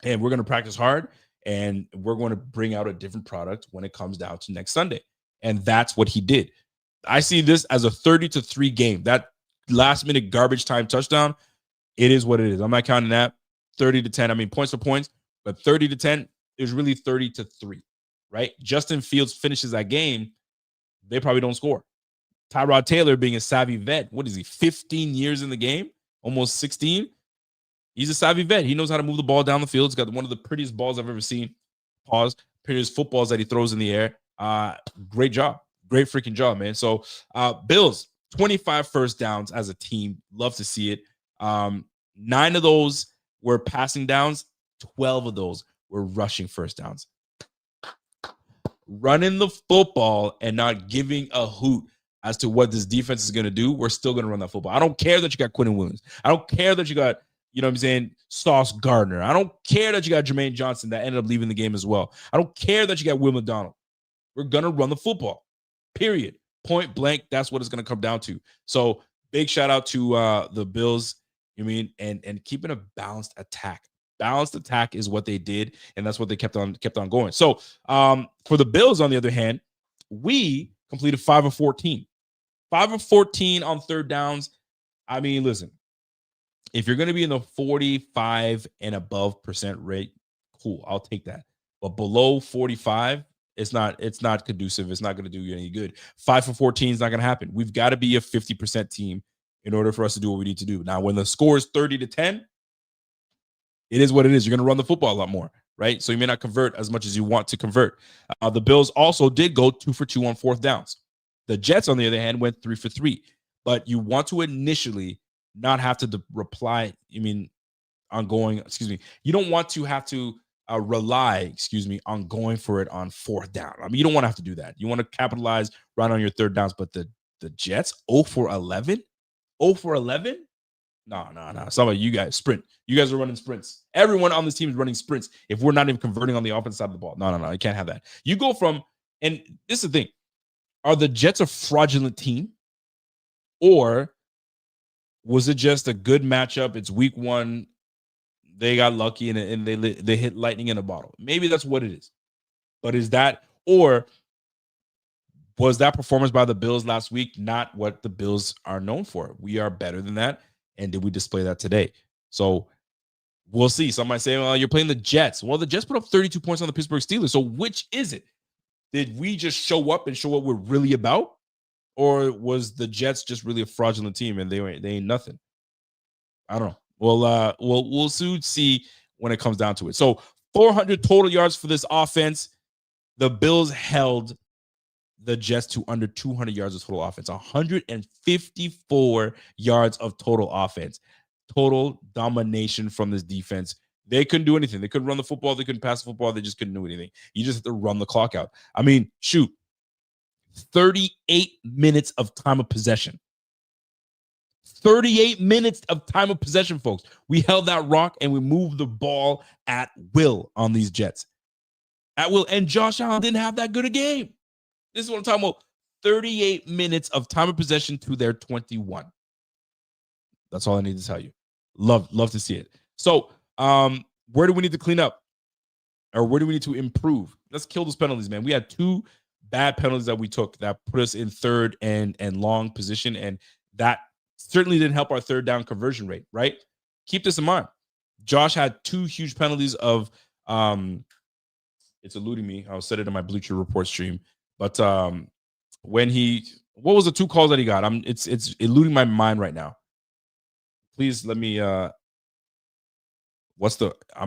and we're going to practice hard, and we're going to bring out a different product when it comes down to next Sunday. And that's what he did. I see this as a 30-3 game. That last-minute garbage time touchdown, it is what it is. I'm not counting that. 30-10. I mean, points for points, but 30-10, it was really 30-3, right? Justin Fields finishes that game, they probably don't score. Tyrod Taylor, being a savvy vet, what is he, 15 years in the game? Almost 16? He's a savvy vet. He knows how to move the ball down the field. He's got one of the prettiest balls I've ever seen. Pause. Prettiest footballs that he throws in the air. Great job. Great freaking job, man. So Bills, 25 first downs as a team. Love to see it. 9 of those were passing downs. 12 of those were rushing first downs. Running the football and not giving a hoot as to what this defense is going to do. We're still going to run that football. I don't care that you got Quentin Williams. I don't care that you got, you know what I'm saying, Sauce Gardner. I don't care that you got Jermaine Johnson that ended up leaving the game as well. I don't care that you got Will McDonald. We're going to run the football, period. Point blank, that's what it's going to come down to. So big shout out to the Bills, and keeping a balanced attack. Balanced attack is what they did, and that's what they kept on going. So for the Bills, on the other hand, we completed 5 of 14. 5 of 14 on third downs. I mean, listen, if you're going to be in the 45 and above % rate, cool, I'll take that. But below 45, it's not conducive. It's not going to do you any good. 5 for 14 is not going to happen. We've got to be a 50% team in order for us to do what we need to do. Now, when the score is 30-10, it is what it is. You're going to run the football a lot more, right? So you may not convert as much as you want to convert. The Bills also did go 2 for 2 on fourth downs. The Jets, on the other hand, went 3 for 3. But you want to initially not have to on going, you don't want to have to rely, on going for it on fourth down. I mean, you don't want to have to do that. You want to capitalize right on your third downs. But the Jets, 0 for 11? 0 for 11? No. Some of you guys sprint. You guys are running sprints. Everyone on this team is running sprints. If we're not even converting on the offensive side of the ball, no. You can't have that. You go from, and this is the thing. Are the Jets a fraudulent team? Or was it just a good matchup? It's week 1. They got lucky and they hit lightning in a bottle. Maybe that's what it is. But is that, or was that performance by the Bills last week not what the Bills are known for? We are better than that. And did we display that today? So we'll see. Some might say, well, you're playing the Jets. Well, the Jets put up 32 points on the Pittsburgh Steelers. So which is it? Did we just show up and show what we're really about? Or was the Jets just really a fraudulent team and they ain't nothing? I don't know. We'll soon see when it comes down to it. So 400 total yards for this offense. The Bills held the Jets to under 200 yards of total offense, 154 yards of total offense, total domination from this defense. They couldn't do anything. They couldn't run the football. They couldn't pass the football. They just couldn't do anything. You just have to run the clock out. I mean, shoot, 38 minutes of time of possession. 38 minutes of time of possession, folks. We held that rock and we moved the ball at will on these Jets. At will. And Josh Allen didn't have that good a game. This is what I'm talking about. 38 minutes of time of possession to their 21. That's all I need to tell you. Love to see it. So, where do we need to clean up? Or where do we need to improve? Let's kill those penalties, man. We had 2 bad penalties that we took that put us in third and long position, and that certainly didn't help our third down conversion rate, right? Keep this in mind. Josh had 2 huge penalties of it's eluding me. I'll set it in my Bleacher Report stream. But what was the 2 calls that he got? It's eluding my mind right now. Please let me I'm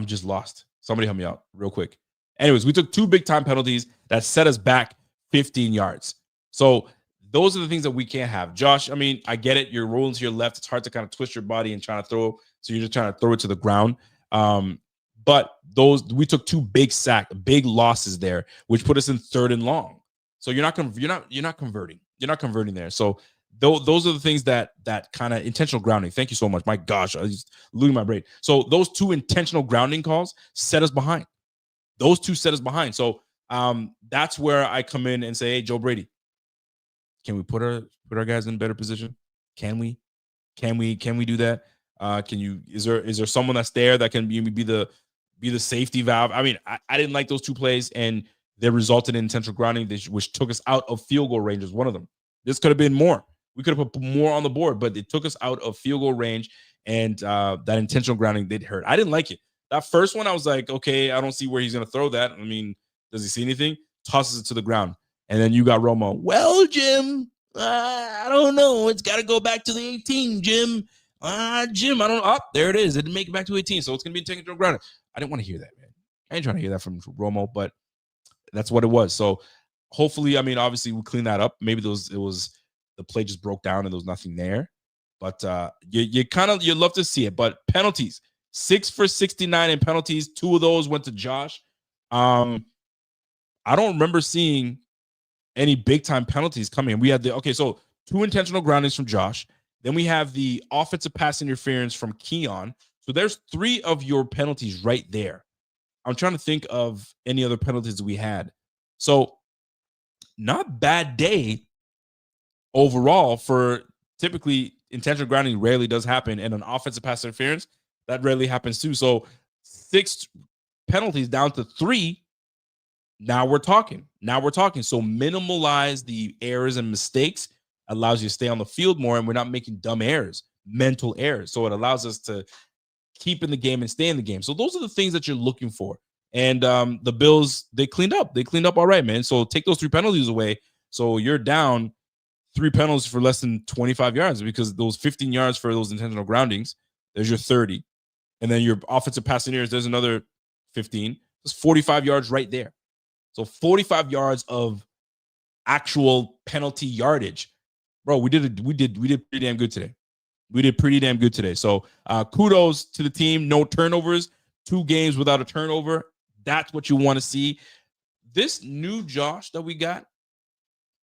just lost. Somebody help me out real quick. Anyways, we took 2 big time penalties that set us back 15 yards. So those are the things that we can't have. Josh, I mean, I get it. You're rolling to your left. It's hard to kind of twist your body and trying to throw. So you're just trying to throw it to the ground. But we took 2 big losses there, which put us in third and long. So you're not converting. You're not converting there. So those are the things that kind of intentional grounding. Thank you so much. My gosh, I was losing my brain. So those 2 intentional grounding calls set us behind. Those 2 set us behind. So that's where I come in and say, hey, Joe Brady, can we put our guys in a better position? Can we do that? Is there someone that's there that can be the safety valve? I mean, I didn't like those 2 plays, and they resulted in intentional grounding, which took us out of field goal range as one of them. This could have been more. We could have put more on the board, but it took us out of field goal range, and that intentional grounding did hurt. I didn't like it. That first one, I was like, okay, I don't see where he's going to throw that. I mean, does he see anything? Tosses it to the ground. And then you got Romo. Well, Jim, I don't know. It's got to go back to the 18, Jim. Jim, I don't know. Oh, there it is. It didn't make it back to 18, so it's going to be taken to the ground. I didn't want to hear that, man. I ain't trying to hear that from Romo, but that's what it was. So hopefully, I mean, obviously we clean that up. Maybe it was the play just broke down and there was nothing there. But you love to see it. But penalties, 6 for 69 in penalties. 2 of those went to Josh. I don't remember seeing any big time penalties coming. We had so 2 intentional groundings from Josh. Then we have the offensive pass interference from Keon. So there's 3 of your penalties right there. I'm trying to think of any other penalties we had. So not bad day overall for typically intentional grounding rarely does happen, and an offensive pass interference, that rarely happens too. So 6 penalties down to 3. Now we're talking. So minimalize the errors and mistakes, allows you to stay on the field more, and we're not making dumb errors, mental errors. So it allows us to keep in the game and stay in the game. So those are the things that you're looking for. And the Bills, they cleaned up. They cleaned up all right, man. So take those 3 penalties away. So you're down 3 penalties for less than 25 yards, because those 15 yards for those intentional groundings, there's your 30. And then your offensive pass interference, there's another 15. It's 45 yards right there. So 45 yards of actual penalty yardage. Bro, we did pretty damn good today. So kudos to the team. No turnovers, 2 games without a turnover. That's what you want to see. This new Josh that we got,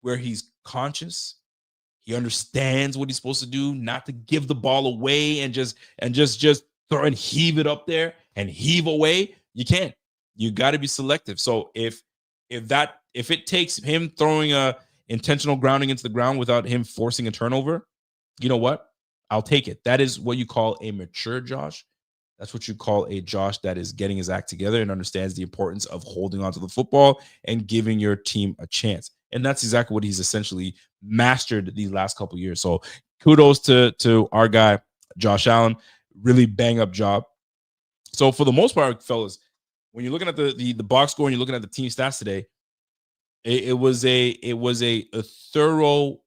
where he's conscious, he understands what he's supposed to do, not to give the ball away and just throw and heave it up there and heave away. You can't. You got to be selective. So if it takes him throwing a intentional grounding into the ground without him forcing a turnover, you know what? I'll take it. That is what you call a mature Josh. That's what you call a Josh that is getting his act together and understands the importance of holding onto the football and giving your team a chance. And that's exactly what he's essentially mastered these last couple of years. So kudos to our guy, Josh Allen. Really bang up job. So for the most part, fellas, when you're looking at the box score and you're looking at the team stats today, it was a thorough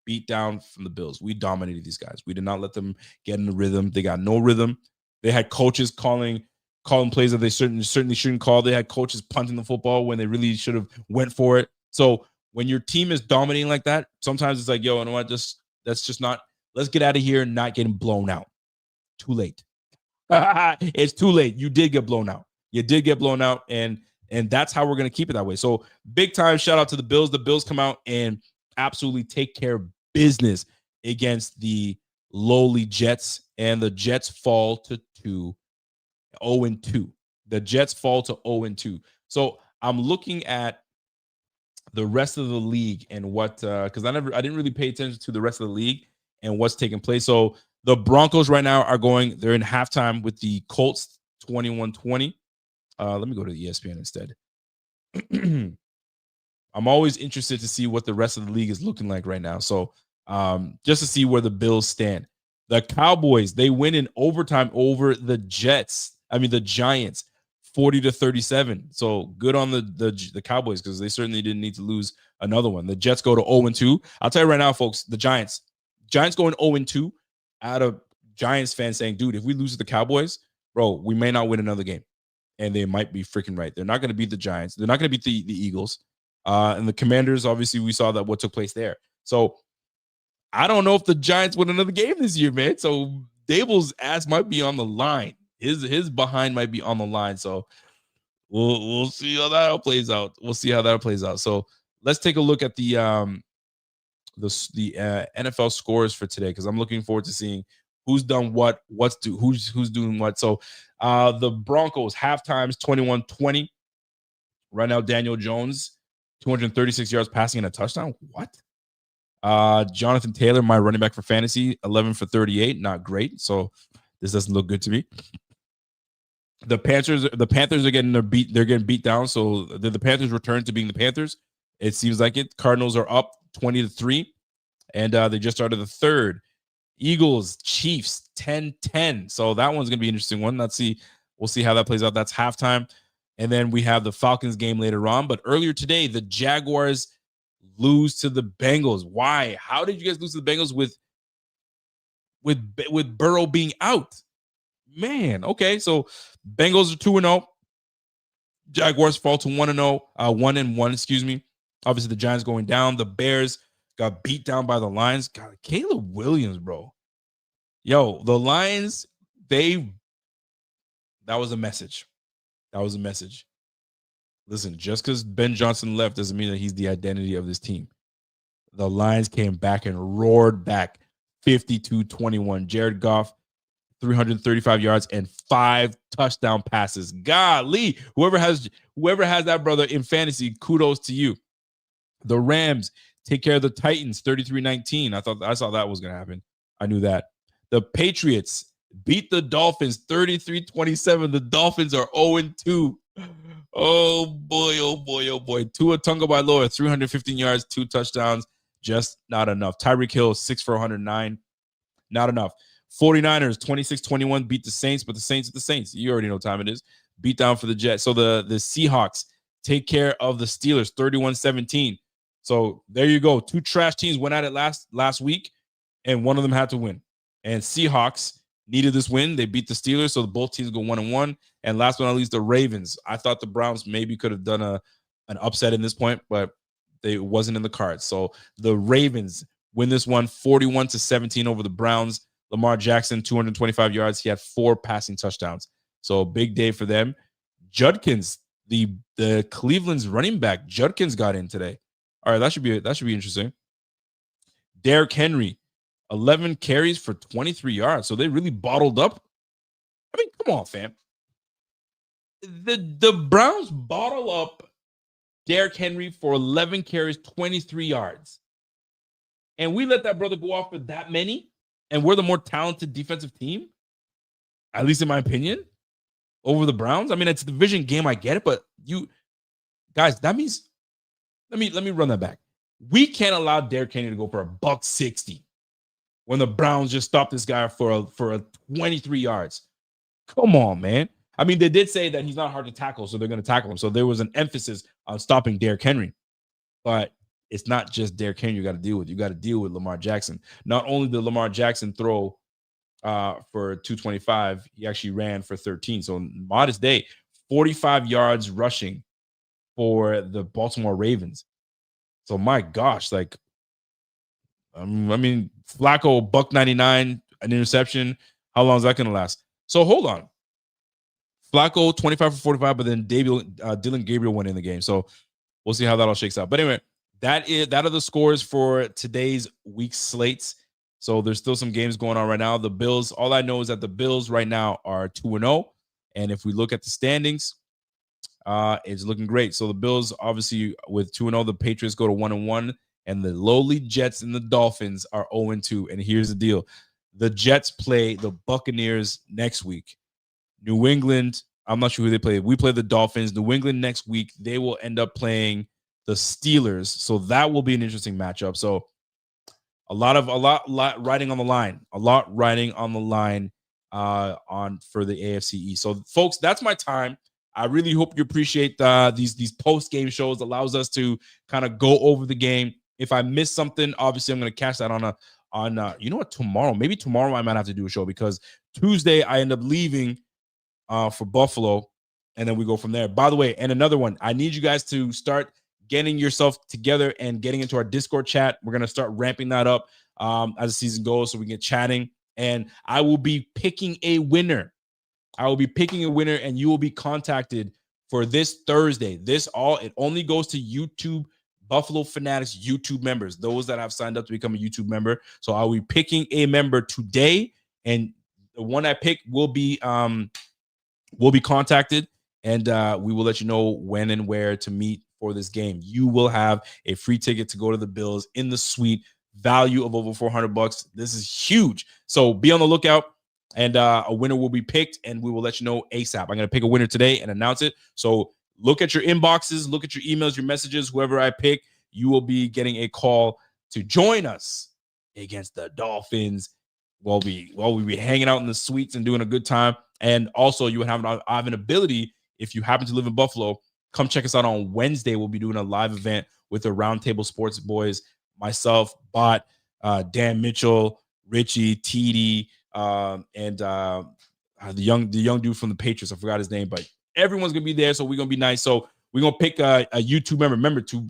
beat down from the Bills. We dominated these guys. We did not let them get in the rhythm. They got no rhythm. They had coaches calling plays that they certainly shouldn't call. They had coaches punting the football when they really should have went for it. So when your team is dominating like that, sometimes it's like, yo, you know what? Let's get out of here and not getting blown out. Too late. It's too late. You did get blown out. And that's how we're going to keep it that way. So big time shout out to the Bills. The Bills come out and absolutely take care of business against the lowly Jets, and the Jets fall to 0-2. The Jets fall to 0-2. So I'm looking at the rest of the league and what because I didn't really pay attention to the rest of the league and what's taking place. So the Broncos right now they're in halftime with the Colts 21-20. Let me go to ESPN instead. I'm always interested to see what the rest of the league is looking like right now. So just to see where the Bills stand. The Cowboys, they win in overtime over the Giants, 40-37. So good on the Cowboys, because they certainly didn't need to lose another one. The Jets go to 0-2. I'll tell you right now, folks, the Giants going 0-2 out of Giants fans saying, dude, if we lose to the Cowboys, bro, we may not win another game. And they might be freaking right. They're not going to beat the Giants. They're not going to beat the Eagles. And the Commanders, obviously, we saw that what took place there. So I don't know if the Giants win another game this year, man. So Dable's ass might be on the line. His behind might be on the line. So we'll see how that plays out. So let's take a look at the NFL scores for today, because I'm looking forward to seeing who's done what, who's doing what. So the Broncos halftimes 21-20. Right now, Daniel Jones, 236 yards passing and a touchdown. What? Jonathan Taylor, my running back for fantasy, 11 for 38. Not great. So this doesn't look good to me. The Panthers are getting they're getting beat down. So the Panthers return to being the Panthers. It seems like it. Cardinals are up 20-3. And they just started the third. Eagles, Chiefs, 10-10. So that one's going to be an interesting one. Let's see we'll see how that plays out. That's halftime. And then we have the Falcons game later on. But earlier today, the Jaguars lose to the Bengals. Why? How did you guys lose to the Bengals with Burrow being out? Man, okay. So Bengals are 2-0. Jaguars fall to 1-0, 1-1, excuse me. Obviously, the Giants going down. The Bears got beat down by the Lions. God, Caleb Williams, bro. Yo, the Lions, that was a message. That was a message. Listen, just because Ben Johnson left doesn't mean that he's the identity of this team. The Lions came back and roared back 52-21. Jared Goff, 335 yards and 5 touchdown passes. Golly, whoever has that brother in fantasy, kudos to you. The Rams take care of the Titans 33-19. I saw that was going to happen. I knew that. The Patriots beat the Dolphins 33-27. The Dolphins are 0-2. Oh boy, oh boy, oh boy. Tua Tagovailoa, 315 yards, 2 touchdowns, just not enough. Tyreek Hill, 6 for 109. Not enough. 49ers 26-21 beat the Saints, but the Saints are the Saints. You already know what time it is. Beat down for the Jets. So the Seahawks take care of the Steelers 31-17. So there you go. 2 trash teams went at it last week, and one of them had to win. And Seahawks needed this win. They beat the Steelers, so both teams go 1-1. And last but not least, the Ravens. I thought the Browns maybe could have done an upset in this point, but it wasn't in the cards. So the Ravens win this one 41-17 over the Browns. Lamar Jackson, 225 yards. He had 4 passing touchdowns. So big day for them. Judkins, the Cleveland's running back, Judkins got in today. All right, that should be interesting. Derrick Henry, 11 carries for 23 yards. So they really bottled up. I mean, come on, fam. The Browns bottle up Derrick Henry for 11 carries, 23 yards. And we let that brother go off for that many, and we're the more talented defensive team, at least in my opinion, over the Browns. I mean, it's a division game, I get it, but you guys, that means let me run that back. We can't allow Derrick Henry to go for $160 when the Browns just stopped this guy for a 23 yards. Come on, man. I mean, they did say that he's not hard to tackle, so they're going to tackle him. So there was an emphasis on stopping Derrick Henry. But it's not just Derrick Henry you got to deal with. You got to deal with Lamar Jackson. Not only did Lamar Jackson throw for 225, he actually ran for 13. So modest day, 45 yards rushing for the Baltimore Ravens. So my gosh, like, I mean, Flacco, $199, an interception. How long is that going to last? So hold on. Flacco, 25 for 45, but then Dylan Gabriel went in the game. So we'll see how that all shakes out. But anyway, that are the scores for today's week slates. So there's still some games going on right now. The Bills, all I know is that the Bills right now are 2-0. And if we look at the standings, it's looking great. So the Bills, obviously, with 2-0, the Patriots go to 1-1, and the lowly Jets and the Dolphins are 0-2. And here's the deal. The Jets play the Buccaneers next week. New England, I'm not sure who they play. We play the Dolphins. New England next week, they will end up playing the Steelers. So that will be an interesting matchup. So a lot riding on the line. A lot riding on the line for the AFC East. So folks, that's my time. I really hope you appreciate these post-game shows. Allows us to kind of go over the game. If I miss something, obviously I'm going to catch that on you know what, tomorrow. Maybe tomorrow I might have to do a show because Tuesday I end up leaving for Buffalo, and then we go from there. By the way, and another one, I need you guys to start getting yourself together and getting into our Discord chat. We're going to start ramping that up as the season goes so we can get chatting, and I will be picking a winner. And you will be contacted for this Thursday. It only goes to YouTube Buffalo Fanatics YouTube members, those that have signed up to become a YouTube member. So I will be picking a member today, and the one I pick will be contacted, and we will let you know when and where to meet for this game. You will have a free ticket to go to the Bills in the suite, value of over $400. This is huge. So be on the lookout. And a winner will be picked, and we will let you know ASAP. I'm going to pick a winner today and announce it. So look at your inboxes, look at your emails, your messages. Whoever I pick, you will be getting a call to join us against the Dolphins while we be hanging out in the suites and doing a good time. And also, you would have an ability, if you happen to live in Buffalo, come check us out on Wednesday. We'll be doing a live event with the Roundtable Sports boys, myself, Bot, Dan Mitchell, Richie, TD, and the young dude from the Patriots. I forgot his name, but everyone's gonna be there, so we're gonna be nice. So we're gonna pick a YouTube member. Remember, to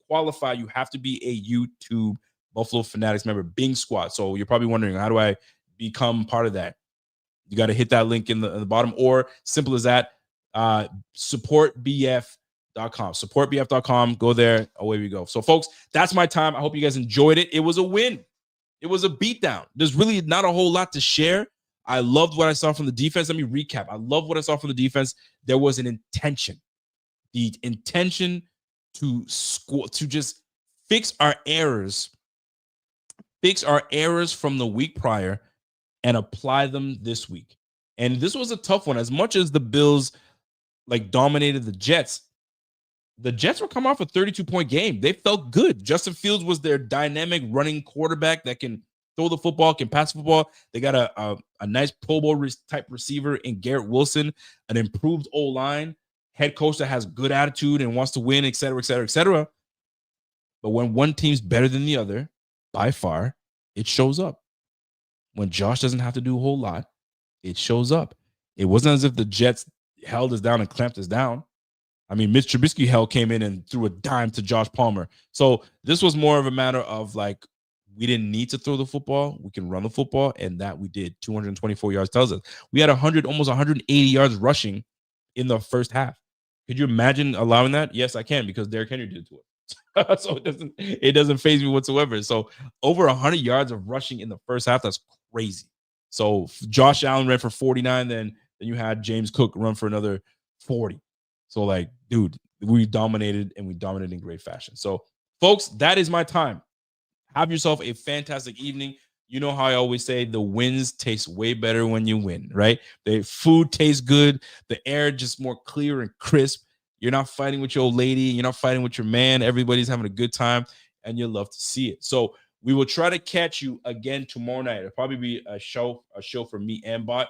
qualify, you have to be a YouTube Buffalo Fanatics member, Bing Squad. So you're probably wondering, how do I become part of that? You got to hit that link in the bottom, or simple as that, supportbf.com. Supportbf.com. Go there. Away we go. So, folks, that's my time. I hope you guys enjoyed it. It was a win. It was a beatdown. There's really not a whole lot to share. I loved what I saw from the defense. Let me recap. I love what I saw from the defense. There was an intention. The intention to just fix our errors from the week prior and apply them this week. And this was a tough one. As much as the Bills dominated the Jets were coming off a 32-point game. They felt good. Justin Fields was their dynamic running quarterback that can throw the football, can pass the football. They got a nice Pro Bowl type receiver in Garrett Wilson, an improved O-line, head coach that has good attitude and wants to win, et cetera, et cetera, et cetera. But when one team's better than the other, by far, it shows up. When Josh doesn't have to do a whole lot, it shows up. It wasn't as if the Jets held us down and clamped us down. I mean, Mitch Trubisky came in and threw a dime to Josh Palmer. So this was more of a matter of we didn't need to throw the football. We can run the football, and that we did. 224 yards tells us. We had almost 180 yards rushing in the first half. Could you imagine allowing that? Yes, I can, because Derrick Henry did it to us. So it doesn't faze me whatsoever. So over 100 yards of rushing in the first half, that's crazy. So Josh Allen ran for 49, then you had James Cook run for another 40. So dude, we dominated, and we dominated in great fashion. So folks, that is my time. Have yourself a fantastic evening. You know how I always say, the wins taste way better when you win, right? The food tastes good. The air just more clear and crisp. You're not fighting with your old lady. You're not fighting with your man. Everybody's having a good time, and you love to see it. So we will try to catch you again tomorrow night. It'll probably be a show for me and Bot.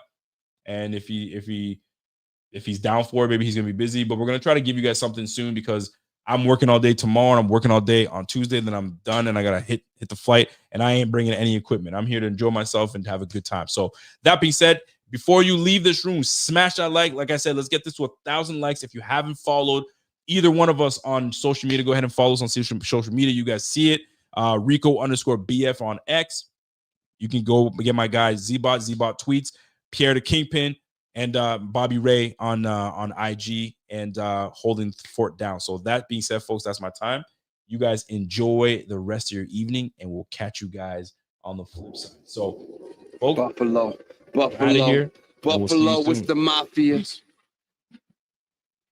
And if he's down for it, maybe he's gonna be busy. But we're gonna try to give you guys something soon, because I'm working all day tomorrow, and I'm working all day on Tuesday. Then I'm done, and I gotta hit the flight, and I ain't bringing any equipment. I'm here to enjoy myself and have a good time. So that being said, before you leave this room, smash that like. Like I said, let's get this to 1,000 likes. If you haven't followed either one of us on social media, go ahead and follow us on social media. You guys see it. Rico_BF on X. You can go get my guy Zbot tweets, Pierre the Kingpin, and Bobby Ray on IG, and holding fort down. So that being said, folks, that's my time. You guys enjoy the rest of your evening, and we'll catch you guys on the flip side. So, folks, Buffalo, out of here. Buffalo, it's the mafia.